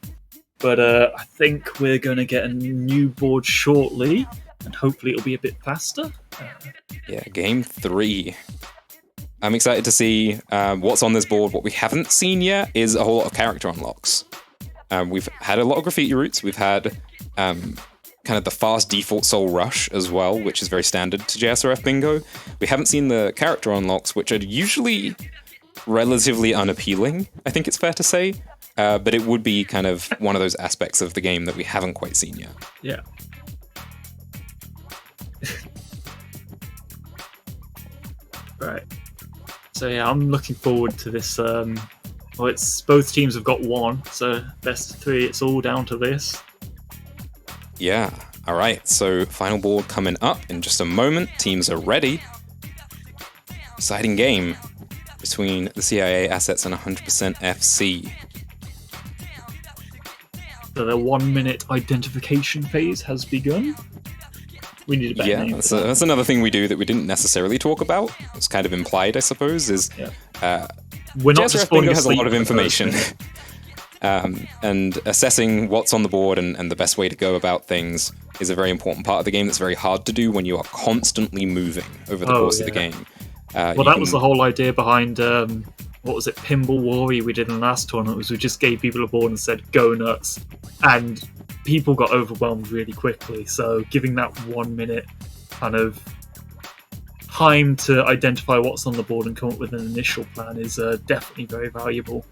But I think we're going to get a new board shortly, and hopefully it'll be a bit faster. Yeah, game 3. I'm excited to see what's on this board. What we haven't seen yet is a whole lot of character unlocks. We've had a lot of graffiti routes. We've had kind of the fast default soul rush as well, which is very standard to JSRF Bingo. We haven't seen the character unlocks, which are usually relatively unappealing, I think it's fair to say. But it would be kind of one of those aspects of the game that we haven't quite seen yet. Yeah. Right. So yeah, I'm looking forward to this. Well, it's both teams have got 1, so best of 3. It's all down to this. Yeah. All right. So final board coming up in just a moment. Teams are ready. Exciting game between the CIA Assets and 100% FC. So the 1-minute identification phase has begun. We need a better name. Yeah, that's another thing we do that we didn't necessarily talk about. It's kind of implied, I suppose, is we're not just Bingo has a lot of information. And assessing what's on the board and the best way to go about things is a very important part of the game that's very hard to do when you are constantly moving over the course of the game. Well, that was the whole idea behind, what was it, Pinball Warrior we did in the last tournament, was we just gave people a board and said, go nuts. And people got overwhelmed really quickly, so giving that 1 minute kind of time to identify what's on the board and come up with an initial plan is definitely very valuable.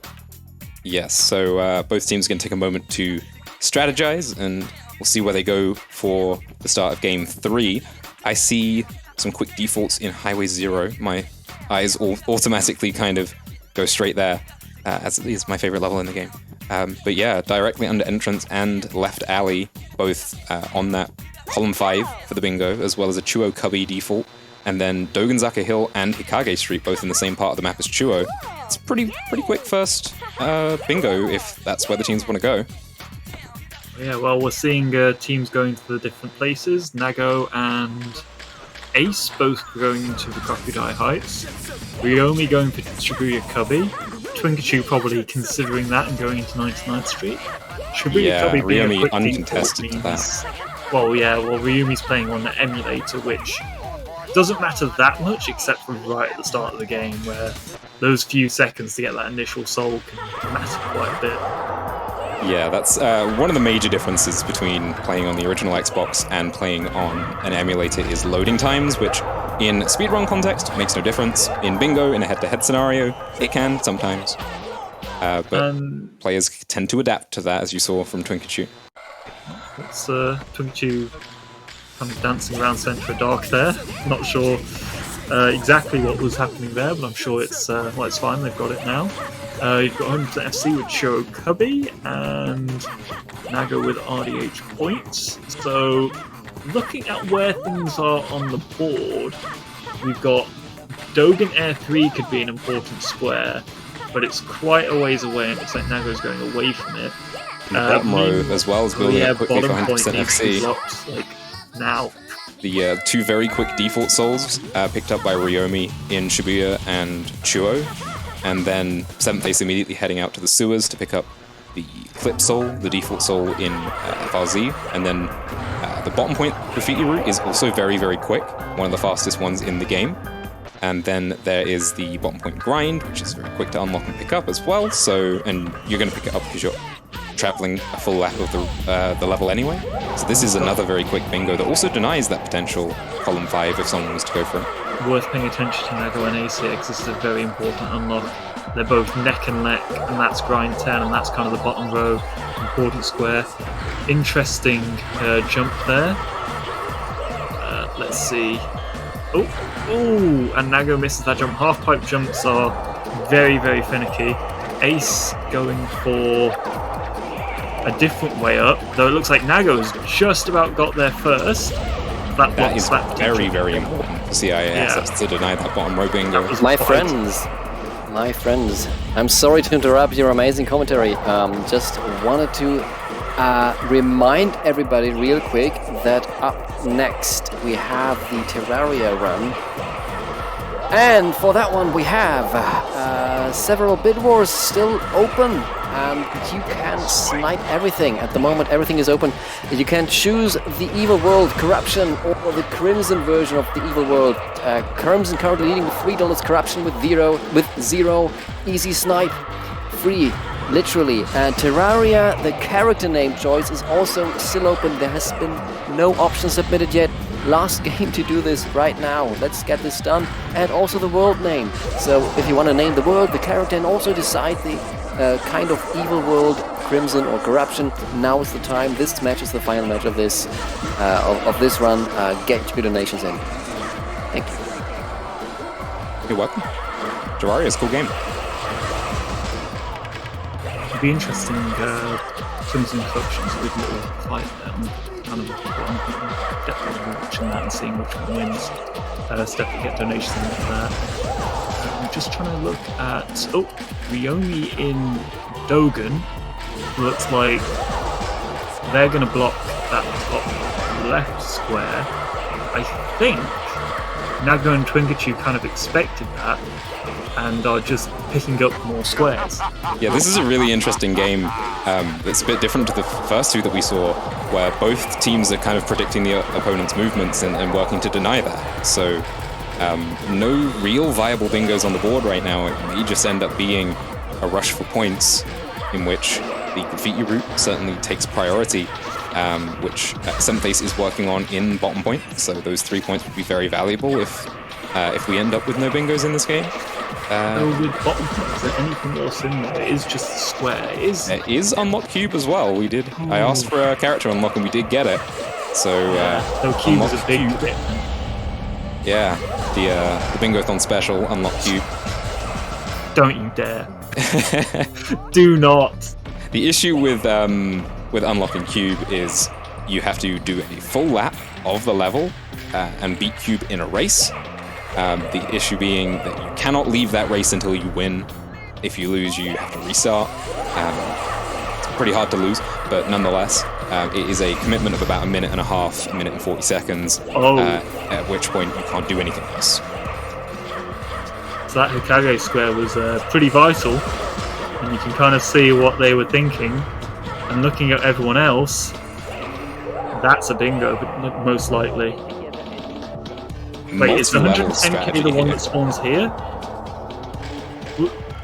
Yes, so both teams are going to take a moment to strategize, and we'll see where they go for the start of game 3. I see some quick defaults in Highway 0. My eyes automatically kind of go straight there, as it is my favorite level in the game. But yeah, directly under entrance and left alley, both on that column 5 for the bingo, as well as a Chuo Cubby default, and then Dogenzaka Hill and Hikage Street, both in the same part of the map as Chuo. It's pretty quick first bingo, if that's where the teams want to go. Yeah, well, we're seeing teams going to the different places. Nago and Ace both going into the Crocodile Heights. Ruyomi going for Shibuya Cubby. Twinkachu probably considering that and going into 99th Street. Shibuya Cubby being Ruyomi a quick uncontested means, to that. Well, Ruyumi's playing on the emulator, which doesn't matter that much, except for right at the start of the game, where those few seconds to get that initial soul can matter quite a bit. Yeah, that's one of the major differences between playing on the original Xbox and playing on an emulator is loading times, which in speedrun context makes no difference. In bingo, in a head-to-head scenario, it can sometimes. But players tend to adapt to that, as you saw from Twinkachu. It's Twinkachu kind of dancing around Centre of Dark there. Not sure exactly what was happening there, but I'm sure it's fine, they've got it now. You've got 100% FC with Shiro Cubby and Nago with RDH points. So, looking at where things are on the board, we've got Dogen Air 3 could be an important square, but it's quite a ways away, and it looks like Nago's going away from it. Bottom row as well as building up quickly for bottom 100% point needs to be FC. blocked, like, now. The two very quick default souls picked up by Ruyomi in Shibuya and Chuo, and then 7thAce immediately heading out to the sewers to pick up the clip soul, the default soul in FRZ, and then the bottom point graffiti route is also very, very quick, one of the fastest ones in the game. And then there is the bottom point grind, which is very quick to unlock and pick up as well. So, and you're going to pick it up because you're traveling a full lap of the level anyway. So this is another very quick bingo that also denies that potential column 5 if someone was to go for it. Worth paying attention to Nago and ACX. This is a very important unlock. They're both neck and neck, and that's grind 10, and that's kind of the bottom row, important square. Interesting jump there. Let's see. Oh, and Nago misses that jump. Half pipe jumps are very, very finicky. Ace going for a different way up, though it looks like Nago's just about got there first. That is very, very important for CIA assets to deny that bottom row bingo. My friends, I'm sorry to interrupt your amazing commentary. Just wanted to remind everybody real quick that up next we have the Terraria run. And for that one we have several bid wars still open, and you can snipe everything. At the moment everything is open. You can choose the Evil World Corruption or the Crimson version of the Evil World. Crimson currently leading with $3, Corruption with zero, easy snipe, free, literally. And Terraria, the character name choice is also still open. There has been no option submitted yet. Last game to do this right now. Let's get this done. And also the world name. So if you want to name the world, the character, and also decide the kind of evil world, Crimson or Corruption, now is the time. This match is the final match of this run. Get your donations in. Thank you. You're welcome. Terraria is a cool game. It'd be interesting, Crimson Corruptions with a little fight there. Kind of definitely watching that and seeing which one wins. So definitely get donations in for that. I'm just trying to look at Ruyomi in Dogen. Looks like they're going to block that top left square. I think Nago and Twinkachu kind of expected that and are just picking up more squares. Yeah, this is a really interesting game that's a bit different to the first two that we saw, where both teams are kind of predicting the opponent's movements and working to deny that. So no real viable bingos on the board right now. It just end up being a rush for points in which the graffiti route certainly takes priority, which 7thAce is working on in bottom point. So those 3 points would be very valuable if we end up with no bingos in this game. With bottom point, is there anything else in there? It is just a square. There is unlock cube as well. We did. I asked for a character unlock and we did get it. So cube is a big bit. Yeah, the Bingothon special unlock cube. Don't you dare! Do not. The issue with unlocking cube is you have to do a full lap of the level and beat cube in a race. The issue being that you cannot leave that race until you win. If you lose, you have to restart. It's pretty hard to lose, but nonetheless, it is a commitment of about a minute and 40 seconds, at which point you can't do anything else. So that Hokage square was pretty vital, and you can kind of see what they were thinking. And looking at everyone else, that's a bingo, but most likely. Wait, is 110k the one that spawns here?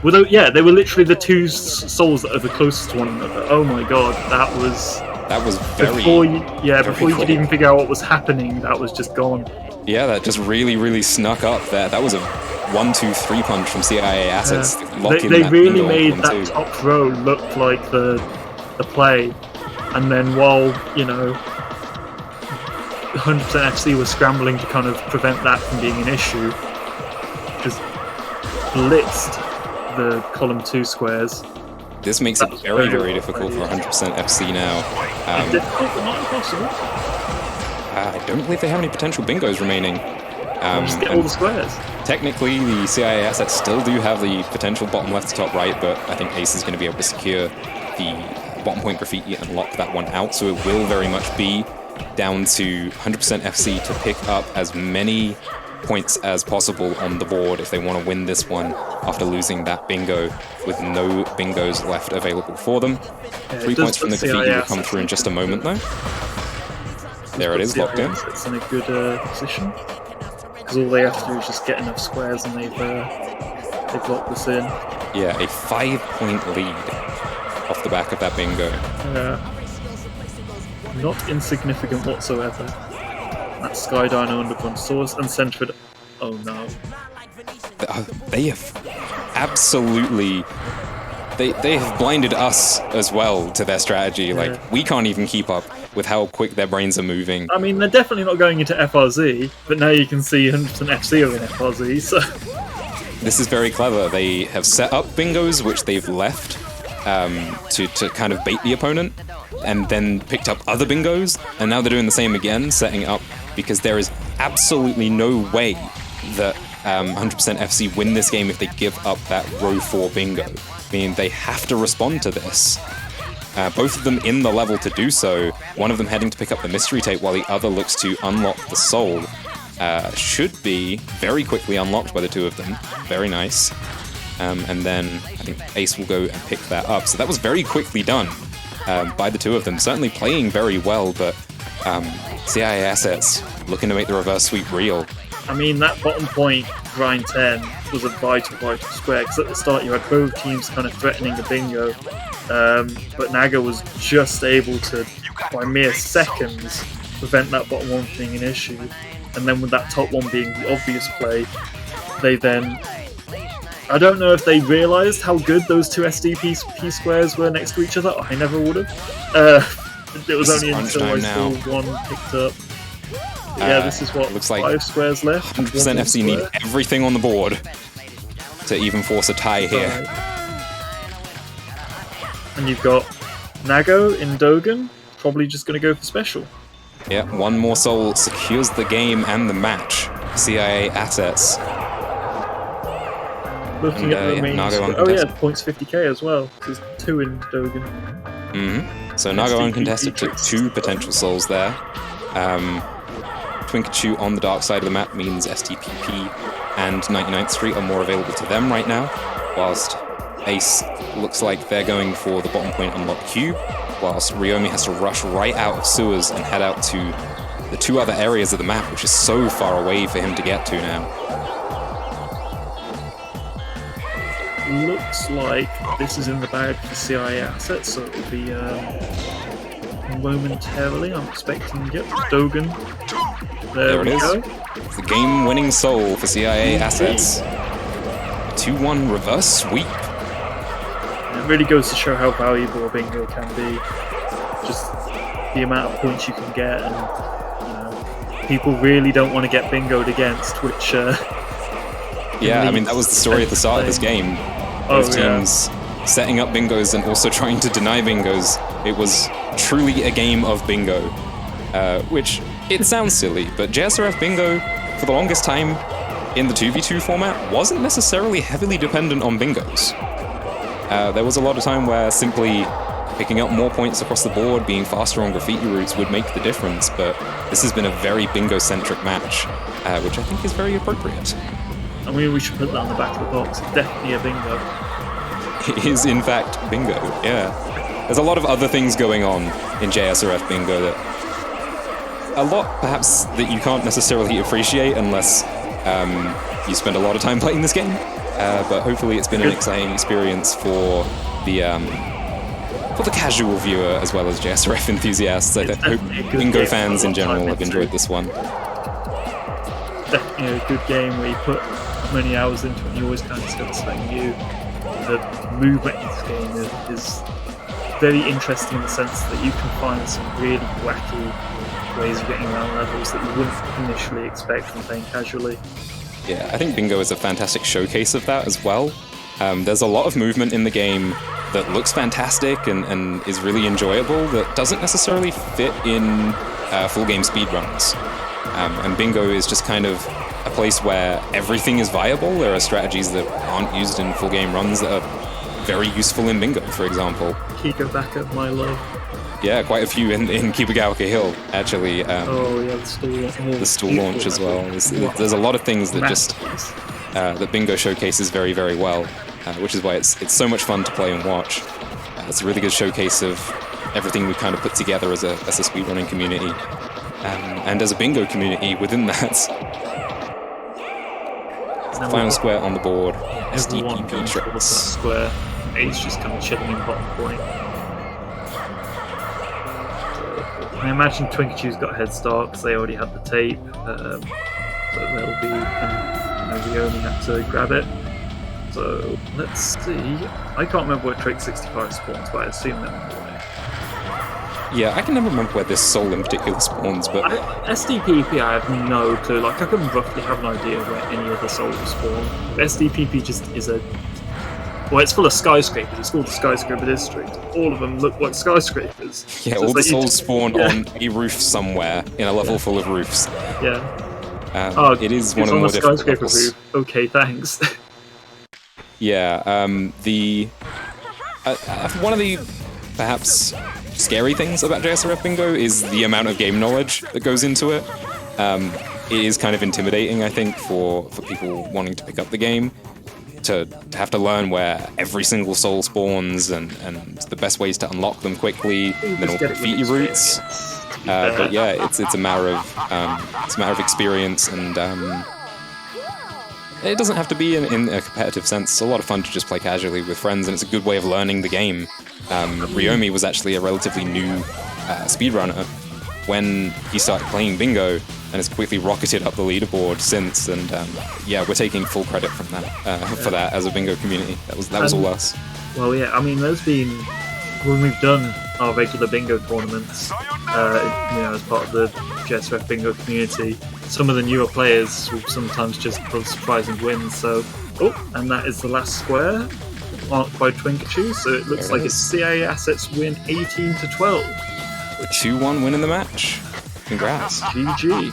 They were literally the two souls that are the closest to one another. Oh my god, that was very before you could even figure out what was happening. That was just gone. Yeah, that just really snuck up there. That was a 1-2-3 punch from CIA assets. They really made that top row look like the play, and then while 100% FC was scrambling to kind of prevent that from being an issue, just blitzed the column 2 squares. This makes it very, very difficult for 100% FC now. Difficult, but not impossible. I don't believe they have any potential bingos remaining. Just get all the squares. Technically, the CIA assets still do have the potential bottom left to top right, but I think Ace is going to be able to secure the bottom point graffiti and lock that one out, so it will very much be down to 100% FC to pick up as many points as possible on the board if they want to win this one after losing that bingo with no bingos left available for them. 3 points from the graffiti will come through in just a moment, though. There it is, locked in. It's in a good position. Because all they have to do is just get enough squares and they've locked this in. Yeah, a 5-point lead off the back of that bingo. Not insignificant whatsoever. That Skydino underground source and centered. Oh no. They have absolutely... They have blinded us as well to their strategy. Like, we can't even keep up with how quick their brains are moving. I mean, they're definitely not going into FRZ, but now you can see 100% FC are in FRZ, so... This is very clever. They have set up bingos, which they've left to kind of bait the opponent, and then picked up other bingos, and now they're doing the same again, setting up, because there is absolutely no way that 100% FC win this game if they give up that row 4 bingo. I mean, they have to respond to this. Both of them in the level to do so, one of them heading to pick up the mystery tape while the other looks to unlock the soul. Should be very quickly unlocked by the two of them. Very nice. And then I think Ace will go and pick that up. So that was very quickly done by the two of them. Certainly playing very well, but CIA assets looking to make the reverse sweep real. I mean, that bottom point, grind 10, was a vital square, because at the start you had both teams kind of threatening the bingo, but nago was just able to, by mere seconds, prevent that bottom one being an issue. And then with that top one being the obvious play, they then... I don't know if they realised how good those two SDP squares were next to each other. I never would have. It was only until I saw one picked up. Yeah, this is what, looks like 5 squares left. 100% FC need everything on the board to even force a tie here. And you've got nago in Dogen, probably just going to go for special. Yeah, one more soul secures the game and the match. CIA assets. Looking at the remaining square. Oh yeah, points 50k as well. There's 2 in Dogen. So nago uncontested took 2 potential souls there. Twinkachu on the dark side of the map means STPP and 99th Street are more available to them right now, whilst Ace looks like they're going for the bottom point unlock cube, whilst Ruyomi has to rush right out of sewers and head out to the 2 other areas of the map, which is so far away for him to get to now. Looks like this is in the bag for CIA assets, so it will be momentarily. I'm expecting, yep, Dogen. There it is. Go. The game-winning soul for CIA assets. 2-1 reverse sweep. It really goes to show how valuable a bingo can be. Just the amount of points you can get, and people really don't want to get bingoed against, which... yeah, I mean, that was the story at the start of this game. Both teams setting up bingos and also trying to deny bingos. It was truly a game of bingo, which it sounds silly, but JSRF bingo, for the longest time in the 2v2 format, wasn't necessarily heavily dependent on bingos. There was a lot of time where simply picking up more points across the board, being faster on graffiti routes would make the difference, but this has been a very bingo-centric match, which I think is very appropriate. I mean, we should put that on the back of the box. It's definitely a bingo. It is, in fact, bingo, yeah. There's a lot of other things going on in JSRF bingo that... A lot, perhaps, that you can't necessarily appreciate unless you spend a lot of time playing this game. But hopefully it's been an exciting experience for the casual viewer as well as JSRF enthusiasts. I hope bingo fans in general have enjoyed this one. Definitely a good game where you put many hours into it and you always kind of discover something new. The movement in this game is very interesting in the sense that you can find some really wacky ways of getting around levels that you wouldn't initially expect from playing casually. Yeah, I think bingo is a fantastic showcase of that as well. There's a lot of movement in the game that looks fantastic and is really enjoyable that doesn't necessarily fit in full game speedruns. And bingo is just kind of a place where everything is viable. There are strategies that aren't used in full game runs that are very useful in Bingo, for example. Kiko backup, my love. Yeah, quite a few in Kibagaoka Hill, actually. Oh yeah, the stool launch as well. There's a lot of things that just that Bingo showcases very, very well, which is why it's so much fun to play and watch. It's a really good showcase of everything we've kind of put together as a speedrunning community, and as a Bingo community within that. Final square on the board. SDPP tricks. Square. Ace just kind of chilling in bottom point. I imagine Twinkachu's got a head start because they already had the tape. So they'll be ruyomi had to grab it. So let's see. I can't remember where Trick 65 spawns, but I assume they're on the way. Yeah, I can never remember where this soul in particular spawns, but SDPP I have no clue. Like I can roughly have an idea where any of the souls spawn. SDPP just is a it's full of skyscrapers. It's called the Skyscraper District. All of them look like skyscrapers. Yeah, so all the souls spawn on a roof somewhere in a level full of roofs. Yeah. It is one of the more difficult skyscraper levels. roof. Okay, thanks. Yeah, one of the perhaps scary things about JSRF Bingo is the amount of game knowledge that goes into it. It is kind of intimidating, I think, for people wanting to pick up the game, to have to learn where every single soul spawns and the best ways to unlock them quickly, and then all the graffiti routes. But yeah, it's a matter of experience, and it doesn't have to be in a competitive sense. It's a lot of fun to just play casually with friends, and it's a good way of learning the game. Ruyomi was actually a relatively new speedrunner when he started playing Bingo, and has quickly rocketed up the leaderboard since. And yeah, we're taking full credit from that for that as a Bingo community. That was all us. Well, yeah, I mean, there's been when we've done our regular Bingo tournaments, as part of the JSRF Bingo community. Some of the newer players will sometimes just pull surprising wins. So, and that is the last square by Twinkachu. So it looks like it's CIA Assets win 18-12. A 2-1 win in the match. Congrats. GG.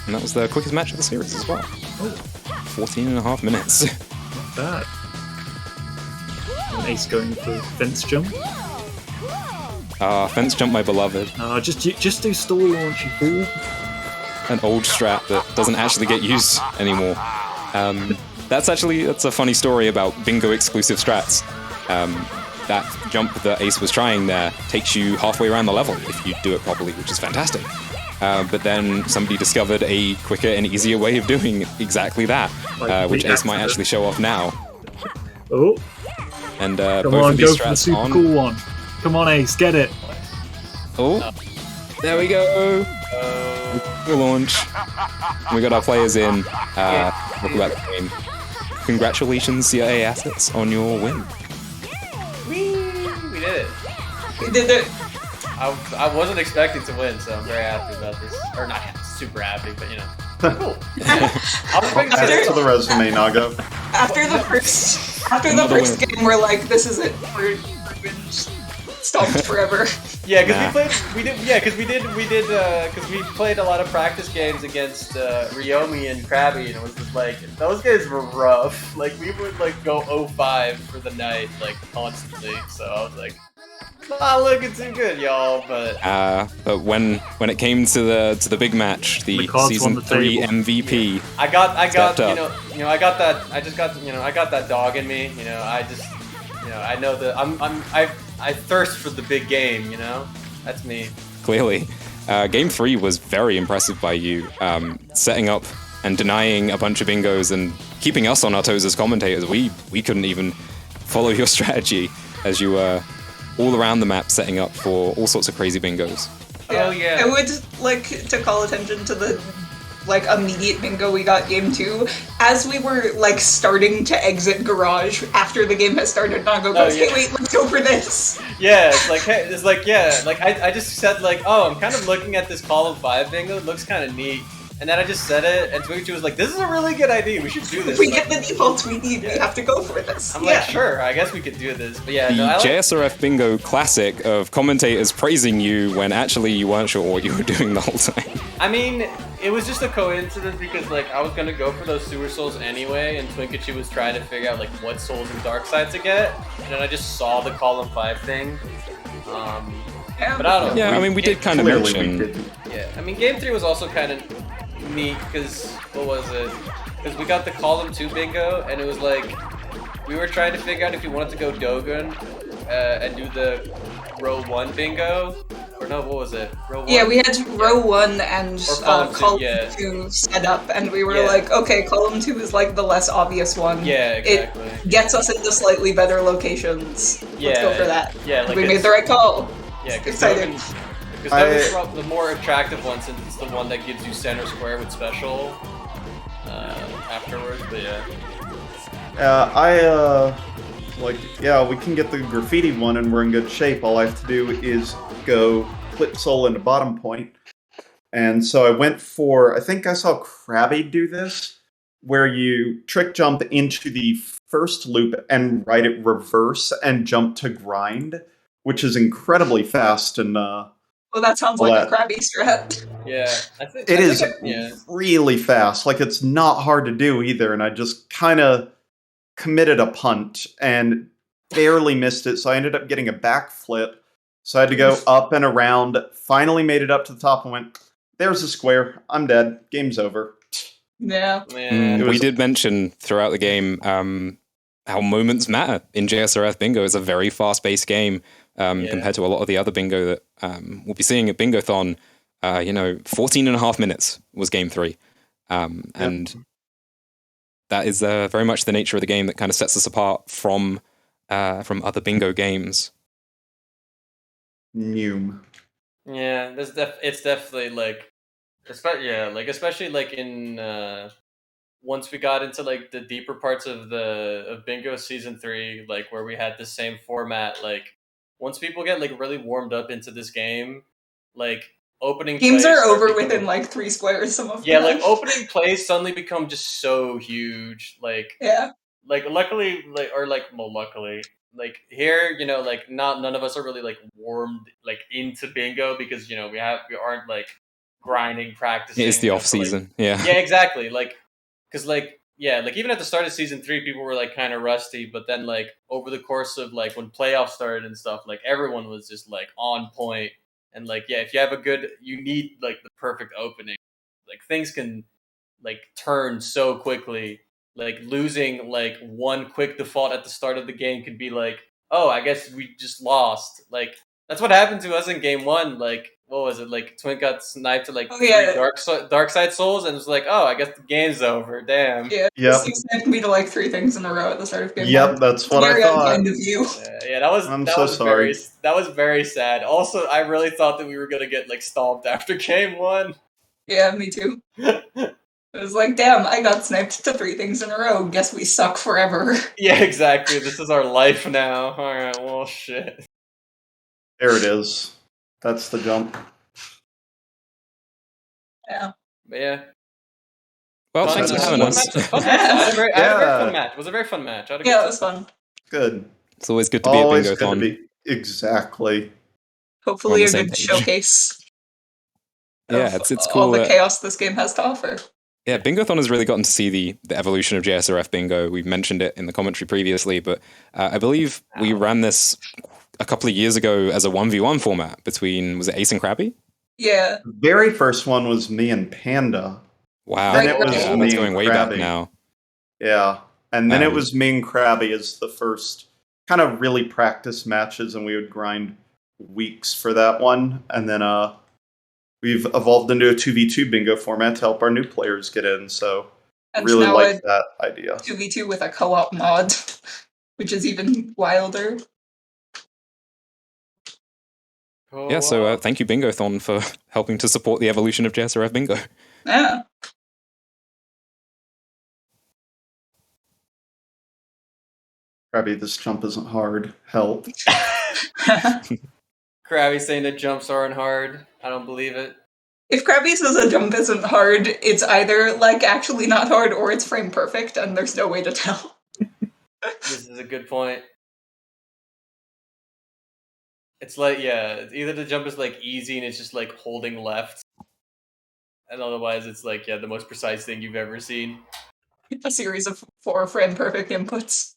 And that was the quickest match of the series as well. 14.5 minutes. Not bad. And Ace going for fence jump. Fence jump, my beloved. Just do stall launch, you fool. An old strat that doesn't actually get used anymore. That's a funny story about Bingo exclusive strats. That jump that Ace was trying there takes you halfway around the level if you do it properly, which is fantastic. But then somebody discovered a quicker and easier way of doing exactly that, which Ace might actually show off now. Oh. And Come both on, of these go for the strats super on. cool one. Come on, Ace, get it. Oh, there we go. Cool launch. We got our players in. Talk about the game. Congratulations, CIA Assets, on your win. We did it. We did it. I wasn't expecting to win, so I'm very happy about this. Or not super happy, but you know. Cool. I was expecting Add it to to the resume, Nago. After the first game, we're like, this is it. We're stopped forever. Yeah, because we played a lot of practice games against Ruyomi and Krabby, and it was just like, those guys were rough. Like, we would like go 0-5 for the night, like constantly. So I was like, not looking too good, y'all. But when it came to the big match, the season 3 MVP, I got I got that dog in me. I know that I thirst for the big game. That's me. Clearly. Game 3 was very impressive by you, setting up and denying a bunch of bingos and keeping us on our toes as commentators. We couldn't even follow your strategy as you were all around the map setting up for all sorts of crazy bingos. Oh yeah. I would like to call attention to the immediate bingo we got game 2. As we were starting to exit garage after the game has started, Nago goes, hey wait, let's go for this. Yeah, I just said I'm kind of looking at this column 5 bingo, it looks kind of neat. And then I just said it, and twinkachu was like, "This is a really good idea. We should do this." If we Like, get the defaults we need, we Yeah. have to go for this. I'm yeah. like, sure, I guess we could do this. But yeah, The no, I like. JSRF Bingo classic of commentators praising you when actually you weren't sure what you were doing the whole time. I mean, it was just a coincidence because like I was gonna go for those sewer souls anyway, and twinkachu was trying to figure out like what souls and dark side to get, and then I just saw the column 5 thing. Yeah. But I don't know. Yeah, I mean, we did kind of Clearly we mention. didn't. Yeah, I mean, game 3 was also kind of neat because what was it? Because we got the column 2 bingo, and it was like we were trying to figure out if we wanted to go Dogun and do the row 1 bingo, or no, what was it? Row 1? Yeah, we had row 1 and Or column two, column yeah. 2 set up, and we were Yeah. like, okay, column 2 is like the less obvious one. Yeah, exactly. It gets us into slightly better locations. Yeah, Let's go for that. yeah, like we it's- made the right call. Yeah, because Exciting. Dogun's the more attractive one since it's the one that gives you center square with special afterwards. But yeah. We can get the graffiti one and we're in good shape. All I have to do is go clip soul into bottom point. And so I went for, I think I saw Krabby do this, where you trick jump into the first loop and ride it reverse and jump to grind, which is incredibly fast and Well, that sounds Well, like a crabby strat. Yeah, I think it is yeah. really fast. Like, it's not hard to do either, and I just kind of committed a punt and barely missed it, so I ended up getting a backflip. So I had to go up and around, finally made it up to the top and went, there's a square, I'm dead, game's over. Yeah. Man. It We was- did mention throughout the game how moments matter in JSRF Bingo. It's a very fast-paced game Yeah. compared to a lot of the other bingo that we'll be seeing at Bingothon. 14 and a half minutes was game 3. And that is very much the nature of the game that kind of sets us apart from other bingo games. Noom. Yeah, it's definitely like, especially like in once we got into like the deeper parts of Bingo season 3, like where we had the same format. Like once people get like really warmed up into this game, like opening Games plays are start over becoming- within like 3 squares, some of Yeah, them. like opening plays suddenly become just so huge. Like Yeah. luckily, like here, like none of us are really like warmed like into bingo because we aren't like grinding, practicing. It's the off for, like- season. Yeah. yeah, exactly. Like, because like even at the start of season 3, people were like kind of rusty, but then like over the course of like when playoffs started and stuff, like everyone was just like on point. And like if you have you need like the perfect opening. Like things can like turn so quickly. Like losing like one quick default at the start of the game could be like, oh, I guess we just lost. Like that's what happened to us in game 1. Like what was it? Like Twink got sniped to like Oh, yeah. 3 dark side souls, and it was like, oh, I guess the game's over. Damn. Yeah. Yep. This sniped me to like 3 things in a row at the start of game Yep, 1. that's what I Very thought. unkind of you. Yeah, that was I'm that so was sorry. that was very sad. Also, I really thought that we were gonna get like stomped after game 1. Yeah, me too. It was like, damn, I got sniped to 3 things in a row. Guess we suck forever. Yeah, exactly. This is our life now. All right, well, shit. There it is. That's the jump. Yeah. But yeah. Well, Fun thanks for match. having Fun us. match. Fun match. I had a very Yeah. fun match. It was a very fun match. I had a good Yeah, it time. was fun. Good. It's always good to be Always at good to Bingothon. be. Exactly. Hopefully On a the same good page. showcase Yeah, of it's all cool. the chaos this game has to offer. Yeah, Bingothon has really gotten to see the evolution of JSRF Bingo. We've mentioned it in the commentary previously, but I believe we ran this a couple of years ago as a 1v1 format between, was it Ace and Krabby? Yeah. The very first one was me and Panda. Wow. Then it was yeah, me that's and going way back Krabby. now. Yeah. And then it Um, was me and Krabby as the first kind of really practice matches, and we would grind weeks for that one. And then we've evolved into a 2v2 bingo format to help our new players get in. So And really now like a that idea. 2v2 with a co-op mod, which is even wilder. Oh, Yeah, so wow. thank you, Bingothon, for helping to support the evolution of JSRF Bingo. Yeah. Krabby, this jump isn't hard. Help. Krabby saying that jumps aren't hard. I don't believe it. If Krabby says a jump isn't hard, it's either like actually not hard or it's frame perfect, and there's no way to tell. This is a good point. It's like, yeah, either the jump is like easy and it's just like holding left, and otherwise it's like, yeah, the most precise thing you've ever seen. A series of 4 frame perfect inputs.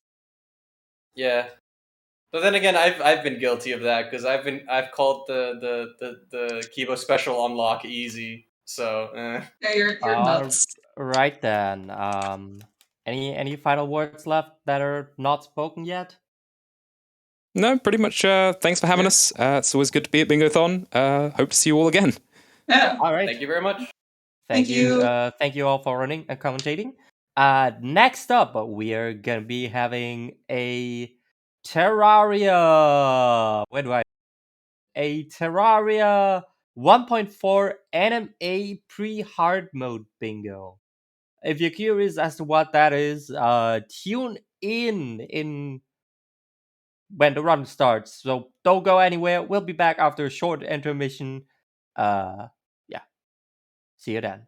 Yeah. But then again, I've been guilty of that because I've called the Kibo special unlock easy. So Yeah, you're nuts. Right then. Any final words left that are not spoken yet? No, pretty much. Thanks for having us. It's always good to be at Bingothon. Hope to see you all again. Yeah. All right. thank you very much. Thank you. Thank you all for running and commentating. Next up, we are gonna be having a Terraria. Where do I? A Terraria 1.4 anime pre-hard mode bingo. If you're curious as to what that is, tune in when the run starts. So don't go anywhere. We'll be back after a short intermission. Yeah. See you then.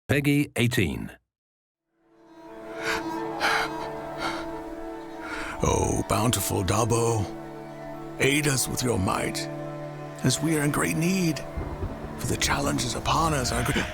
Peggy 18. Oh, bountiful Dabo, aid us with your might, as we are in great need, for the challenges upon us are great.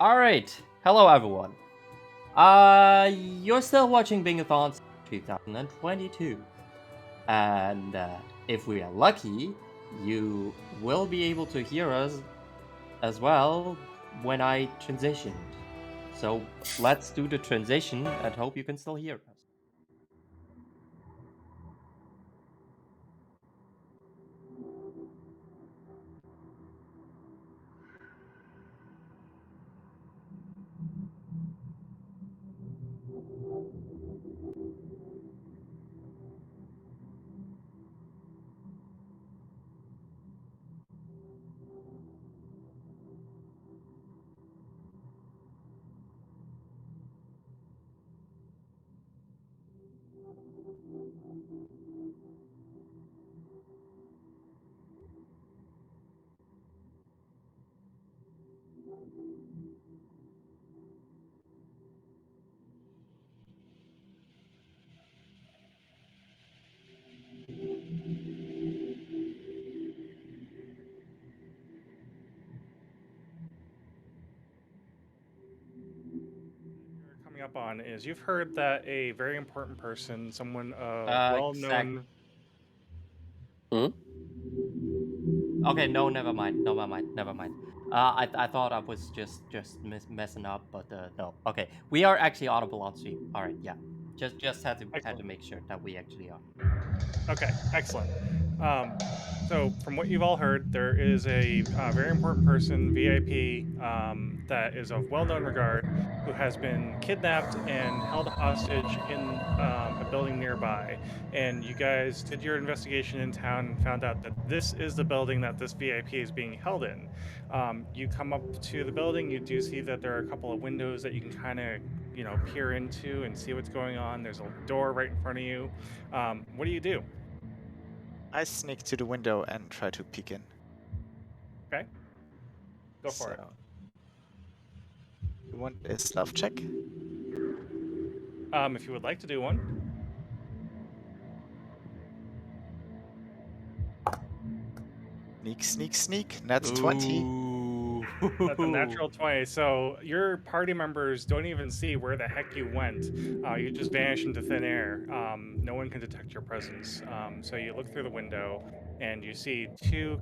Alright, hello everyone. You're still watching Bingothon 2022. And if we are lucky, you will be able to hear us as well when I transitioned. So let's do the transition and hope you can still hear us. Coming up on is you've heard that a very important person, someone Exact. well-known. Okay, no, never mind. Never mind. I thought I was just messing up, but no. Okay, we are actually audible on stream. All right, yeah. Just had to Excellent. make sure that we actually are. Okay, excellent. So, from what you've all heard, there is a very important person, VIP, that is of well-known regard, who has been kidnapped and held hostage in a building nearby. And you guys did your investigation in town and found out that this is the building that this VIP is being held in. You come up to the building, you do see that there are a couple of windows that you can kind of, peer into and see what's going on. There's a door right in front of you. What do you do? I sneak to the window and try to peek in. Okay. Go for it. You want a stealth check? If you would like to do one. Sneak, sneak, sneak. That's 20. Ooh. That's a natural 20. So your party members don't even see where the heck you went. You just vanish into thin air. No one can detect your presence. So you look through the window and you see two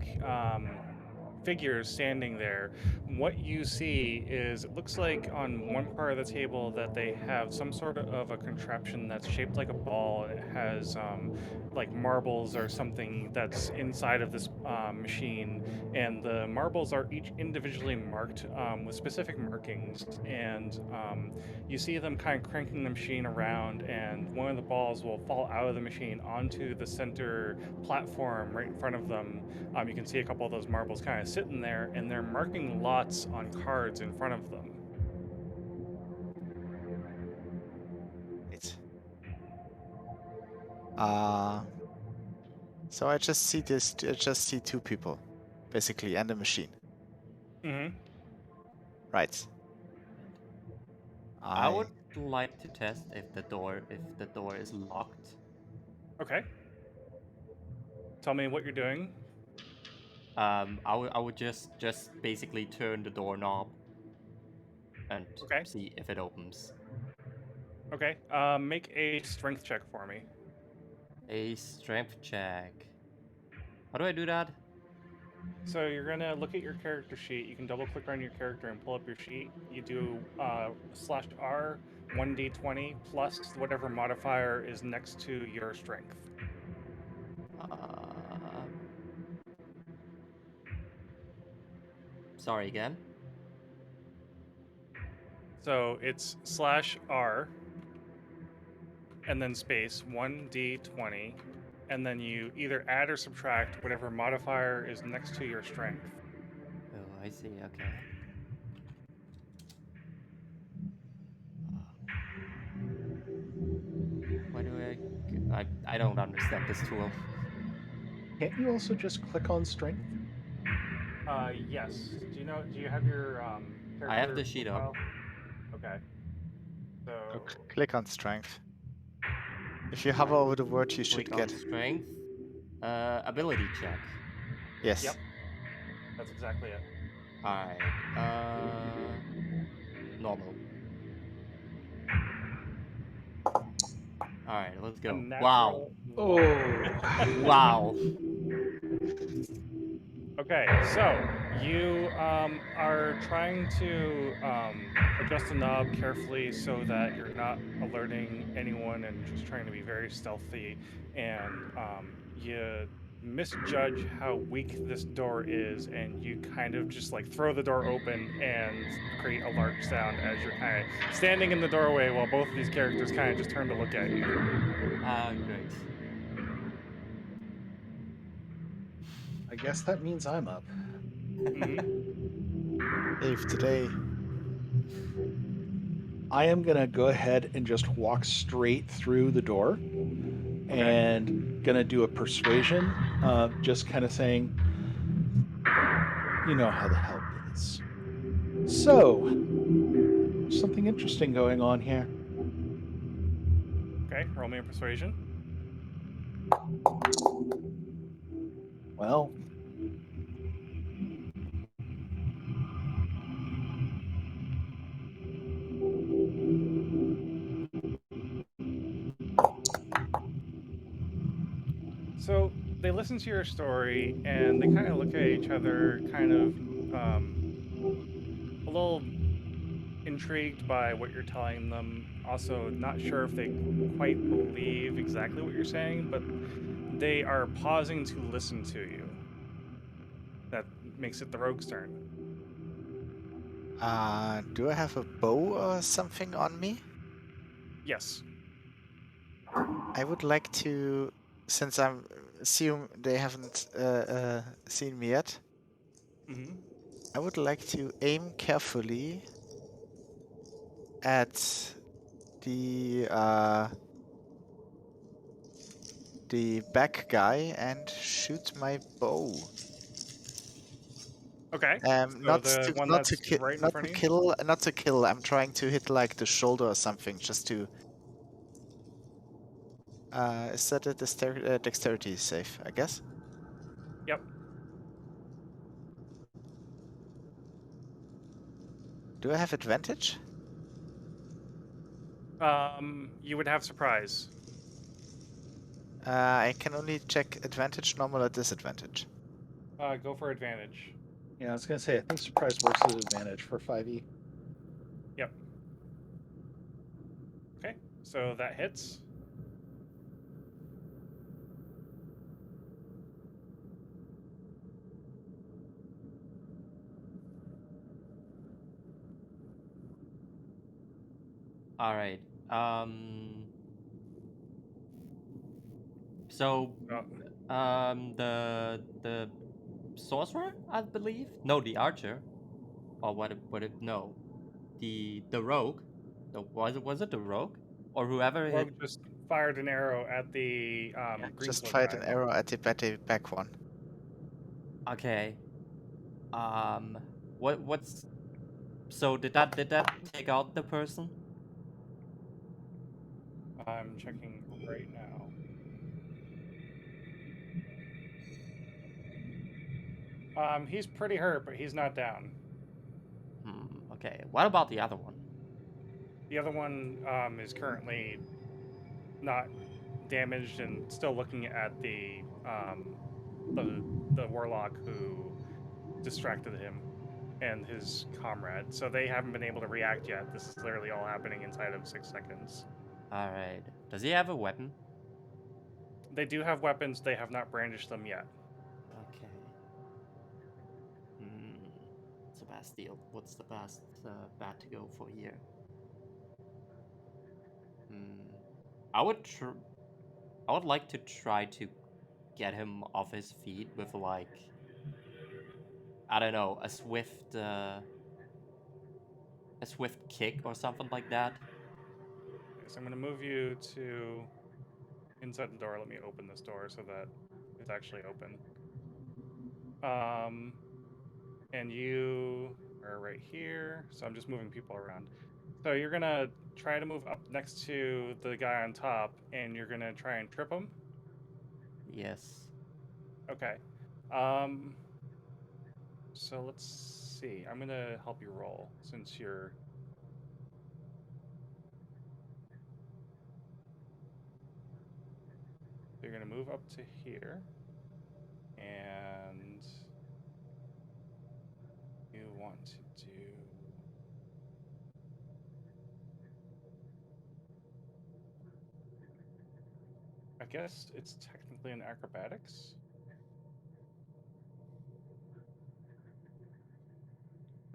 figures standing there. What you see is it looks like on one part of the table that they have some sort of a contraption that's shaped like a ball. It has like marbles or something that's inside of this machine, and the marbles are each individually marked with specific markings, and you see them kind of cranking the machine around, and one of the balls will fall out of the machine onto the center platform right in front of them. You can see a couple of those marbles kind of sitting there, and they're marking lots on cards in front of them. Right. So I just see this. I just see two people, basically, and a machine. Mm-hmm. Right. I would like to test if the door is locked. Okay. Tell me what you're doing. I would just basically turn the doorknob and Okay. see if it opens. Okay. Make a strength check for me. A strength check. How do I do that? So you're gonna look at your character sheet. You can double click on your character and pull up your sheet. You do /R 1d20 plus whatever modifier is next to your strength. Sorry again. So it's /R and then space 1d20, and then you either add or subtract whatever modifier is next to your strength. Oh, I see. Okay. Why do I don't understand this tool. Can't you also just click on strength? Yes. Do you have your I have the sheet profile? up. Okay. So click on strength. If you hover over the word, you should Click on get strength. Ability check. yes. Yep. That's exactly it. Alright. normal. Alright, let's A go. natural Oh. one. Wow. Okay, so you are trying to adjust the knob carefully so that you're not alerting anyone and just trying to be very stealthy. And you misjudge how weak this door is, and you kind of just like throw the door open and create a large sound as you're kind of standing in the doorway while both of these characters kind of just turn to look at you. Great. I guess that means I'm up. Mhm. Save today. I am gonna go ahead and just walk straight through the door, and gonna do a persuasion, just kind of saying, you know how the help is. So, something interesting going on here. Okay, roll me a persuasion. Well, So they listen to your story and they kind of look at each other, kind of a little intrigued by what you're telling them. Also, not sure if they quite believe exactly what you're saying, but they are pausing to listen to you. That makes it the rogue's turn. Do I have a bow or something on me? Yes. I would like to, since I'm assume they haven't seen me yet. Mm-hmm. I would like to aim carefully at the back guy and shoot my bow. Okay. So Not the to one not to that's ki- right in not front to of you. kill not to kill. I'm trying to hit like the shoulder or something, just to. Is that a dexterity save? I guess. Yep. Do I have advantage? You would have surprise. I can only check advantage, normal, or disadvantage. Go for advantage. yeah, I was gonna say I think surprise works at advantage for 5e. Yep. Okay. So that hits. Alright. So the sorcerer, I believe? No, the archer. Or no. The rogue. Was it the rogue? Or whoever hit. Rogue just fired an arrow at the green Just cloak fired guy. an arrow at the back one. Okay. What's so did that take out the person? I'm checking right now. He's pretty hurt, but he's not down. Okay. What about the other one? The other one is currently not damaged and still looking at the warlock who distracted him and his comrade. So they haven't been able to react yet. This is literally all happening inside of 6 seconds. Alright. Does he have a weapon? They do have weapons. They have not brandished them yet. Okay. It's a Bastille. What's the best bat to go for here? I would like to try to get him off his feet with like, I don't know, a swift kick or something like that. Okay, so I'm going to move you to inside the door. Let me open this door so that it's actually open. And you are right here. So I'm just moving people around. So you're going to try to move up next to the guy on top, and you're going to try and trip him? Yes. Okay. So let's see. I'm going to help you roll since you're You're going to move up to here. And you want to do... I guess it's technically an acrobatics.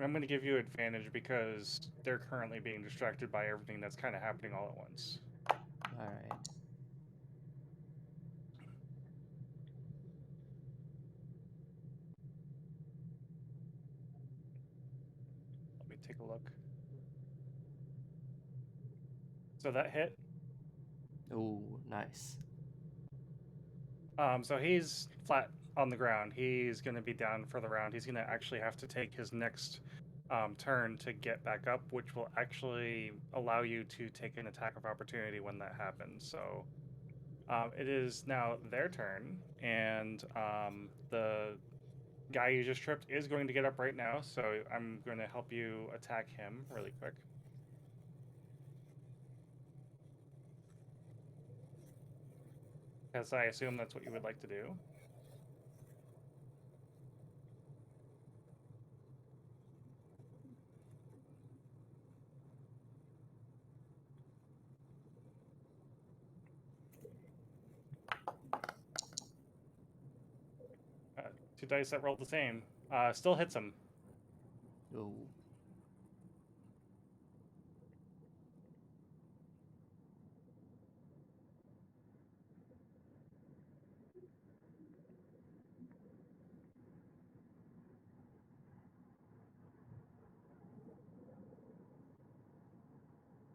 I'm going to give you advantage because they're currently being distracted by everything that's kind of happening all at once. Alright. Let me take a look. So that hit. Ooh, nice. So he's flat on the ground. He's going to be down for the round. He's going to actually have to take his next turn to get back up, which will actually allow you to take an attack of opportunity when that happens. So it is now their turn, and the guy you just tripped is going to get up right now, so I'm going to help you attack him really quick. Because I assume that's what you would like to do. Two dice that rolled the same. Still hits him. Ooh.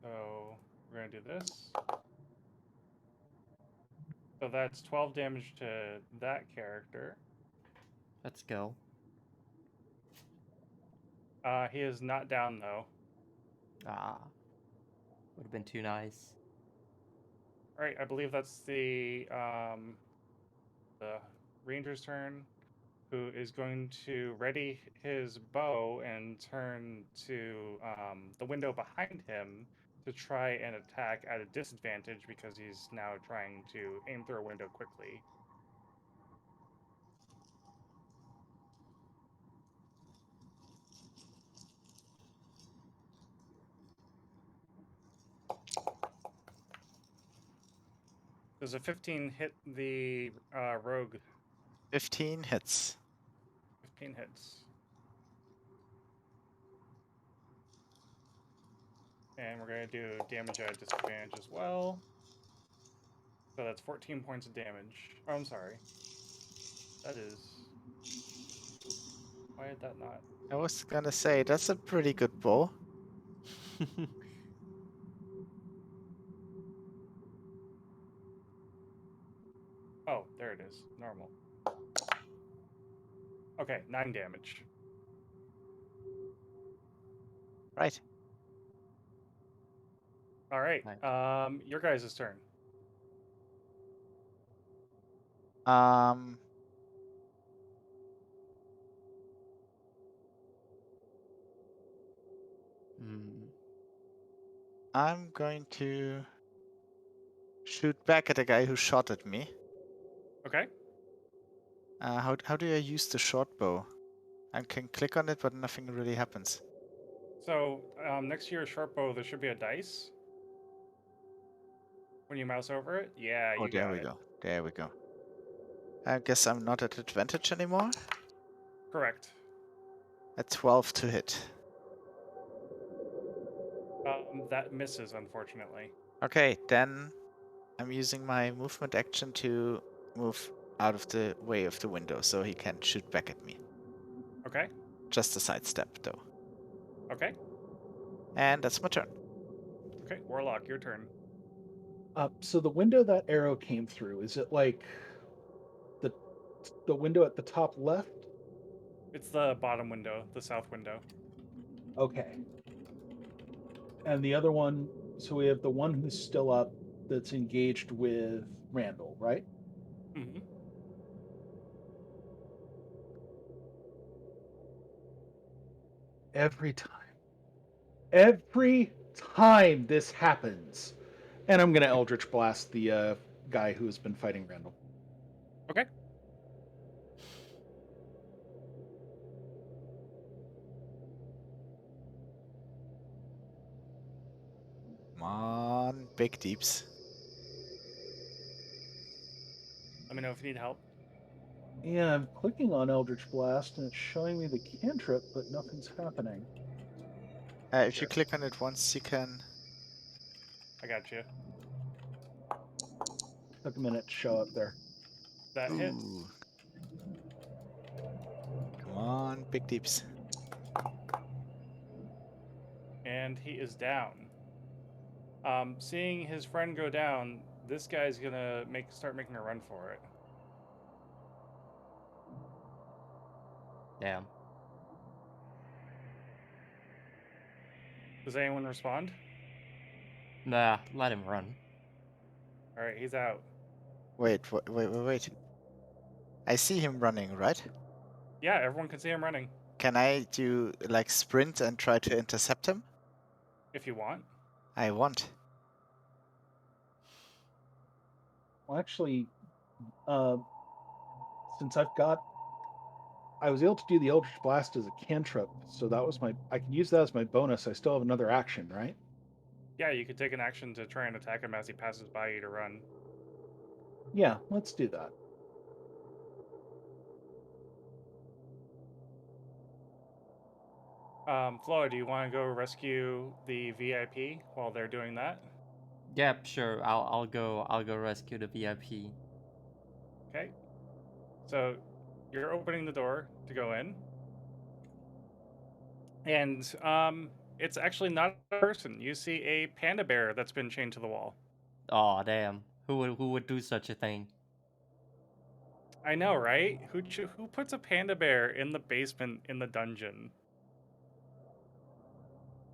So we're going to do this. So that's 12 damage to that character. Let's go. He is not down, though. Ah. Would have been too nice. All right, I believe that's the ranger's turn, who is going to ready his bow and turn to the window behind him to try and attack at a disadvantage because he's now trying to aim through a window quickly. Does a 15 hit the rogue? 15 hits. 15 hits. And we're going to do damage at disadvantage as well. So that's 14 points of damage. Oh, I'm sorry. That is... Why did that not? I was gonna say, that's a pretty good bow. Oh, there it is. Normal. Okay, 9 damage. Right. All right. Right. Your guys' turn. Um, I'm going to shoot back at the guy who shot at me. Okay. How do I use the short bow? I can click on it, but nothing really happens. So next to your short bow, there should be a dice. When you mouse over it, yeah, Oh, you there got we it. go. There we go. I guess I'm not at advantage anymore. Correct. At 12 to hit. That misses, unfortunately. Okay, then I'm using my movement action to move out of the way of the window so he can shoot back at me. Okay. Just a sidestep, though. Okay. And that's my turn. Okay, Warlock, your turn. So the window that arrow came through, is it like the window at the top left? It's the bottom window, the south window. Okay. And the other one, so we have the one who's still up that's engaged with Randall, right? Mm-hmm. Every time this happens, and I'm gonna Eldritch Blast the guy who has been fighting Randall. Okay. Come on, big deeps. Let me know if you need help. Yeah, I'm clicking on Eldritch Blast and it's showing me the cantrip, but nothing's happening. If you click on it once, you can. I got you. Took a minute to show up there. That hits. Ooh. Come on, big deeps. And he is down. Seeing his friend go down, this guy's gonna start making a run for it. Damn. Does anyone respond? Nah, let him run. All right, he's out. Wait. I see him running, right? Yeah, everyone can see him running. Can I do like sprint and try to intercept him? If you want. I want. Well, actually, since I was able to do the Eldritch Blast as a cantrip, so that was I can use that as my bonus. I still have another action, right? Yeah, you could take an action to try and attack him as he passes by you to run. Yeah, let's do that. Flo, do you want to go rescue the VIP while they're doing that? Yep, sure. I'll go rescue the VIP. Okay. So you're opening the door to go in. And it's actually not a person. You see a panda bear that's been chained to the wall. Oh damn. Who would do such a thing? I know, right? Who puts a panda bear in the basement in the dungeon?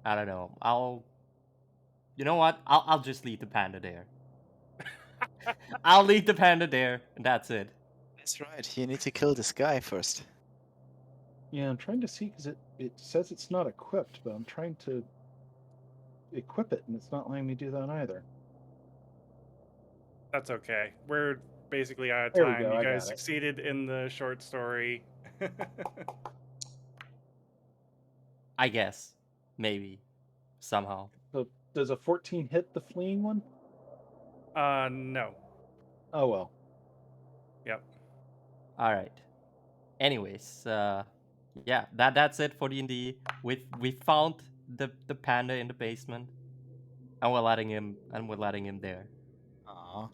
I don't know. You know what? I'll just leave the panda there. I'll leave the panda there, and that's it. That's right. You need to kill this guy first. Yeah, I'm trying to see because it says it's not equipped, but I'm trying to equip it, and it's not letting me do that either. That's okay. We're basically out of There we time. go, You I guys got it. succeeded in the short story. I guess. Maybe. Somehow. So does a 14 hit the fleeing one? No. Oh well. Yep. Alright. Anyways, yeah, that's it for D&D. We found the panda in the basement. And we're letting him there. Aww.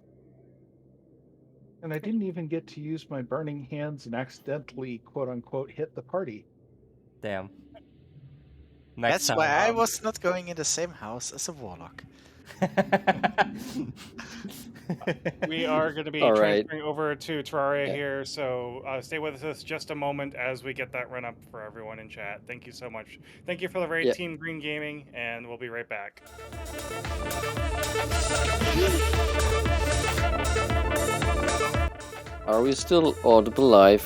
And I didn't even get to use my burning hands and accidentally, quote unquote, hit the party. Damn. Next That's why I time. was not going in the same house as a warlock. We are going to be All right. transferring over to Terraria Yeah. here, so stay with us just a moment as we get that run up for everyone in chat. Thank you so much. Thank you for the raid, Yeah. Team Green Gaming, and we'll be right back. Are we still audible live?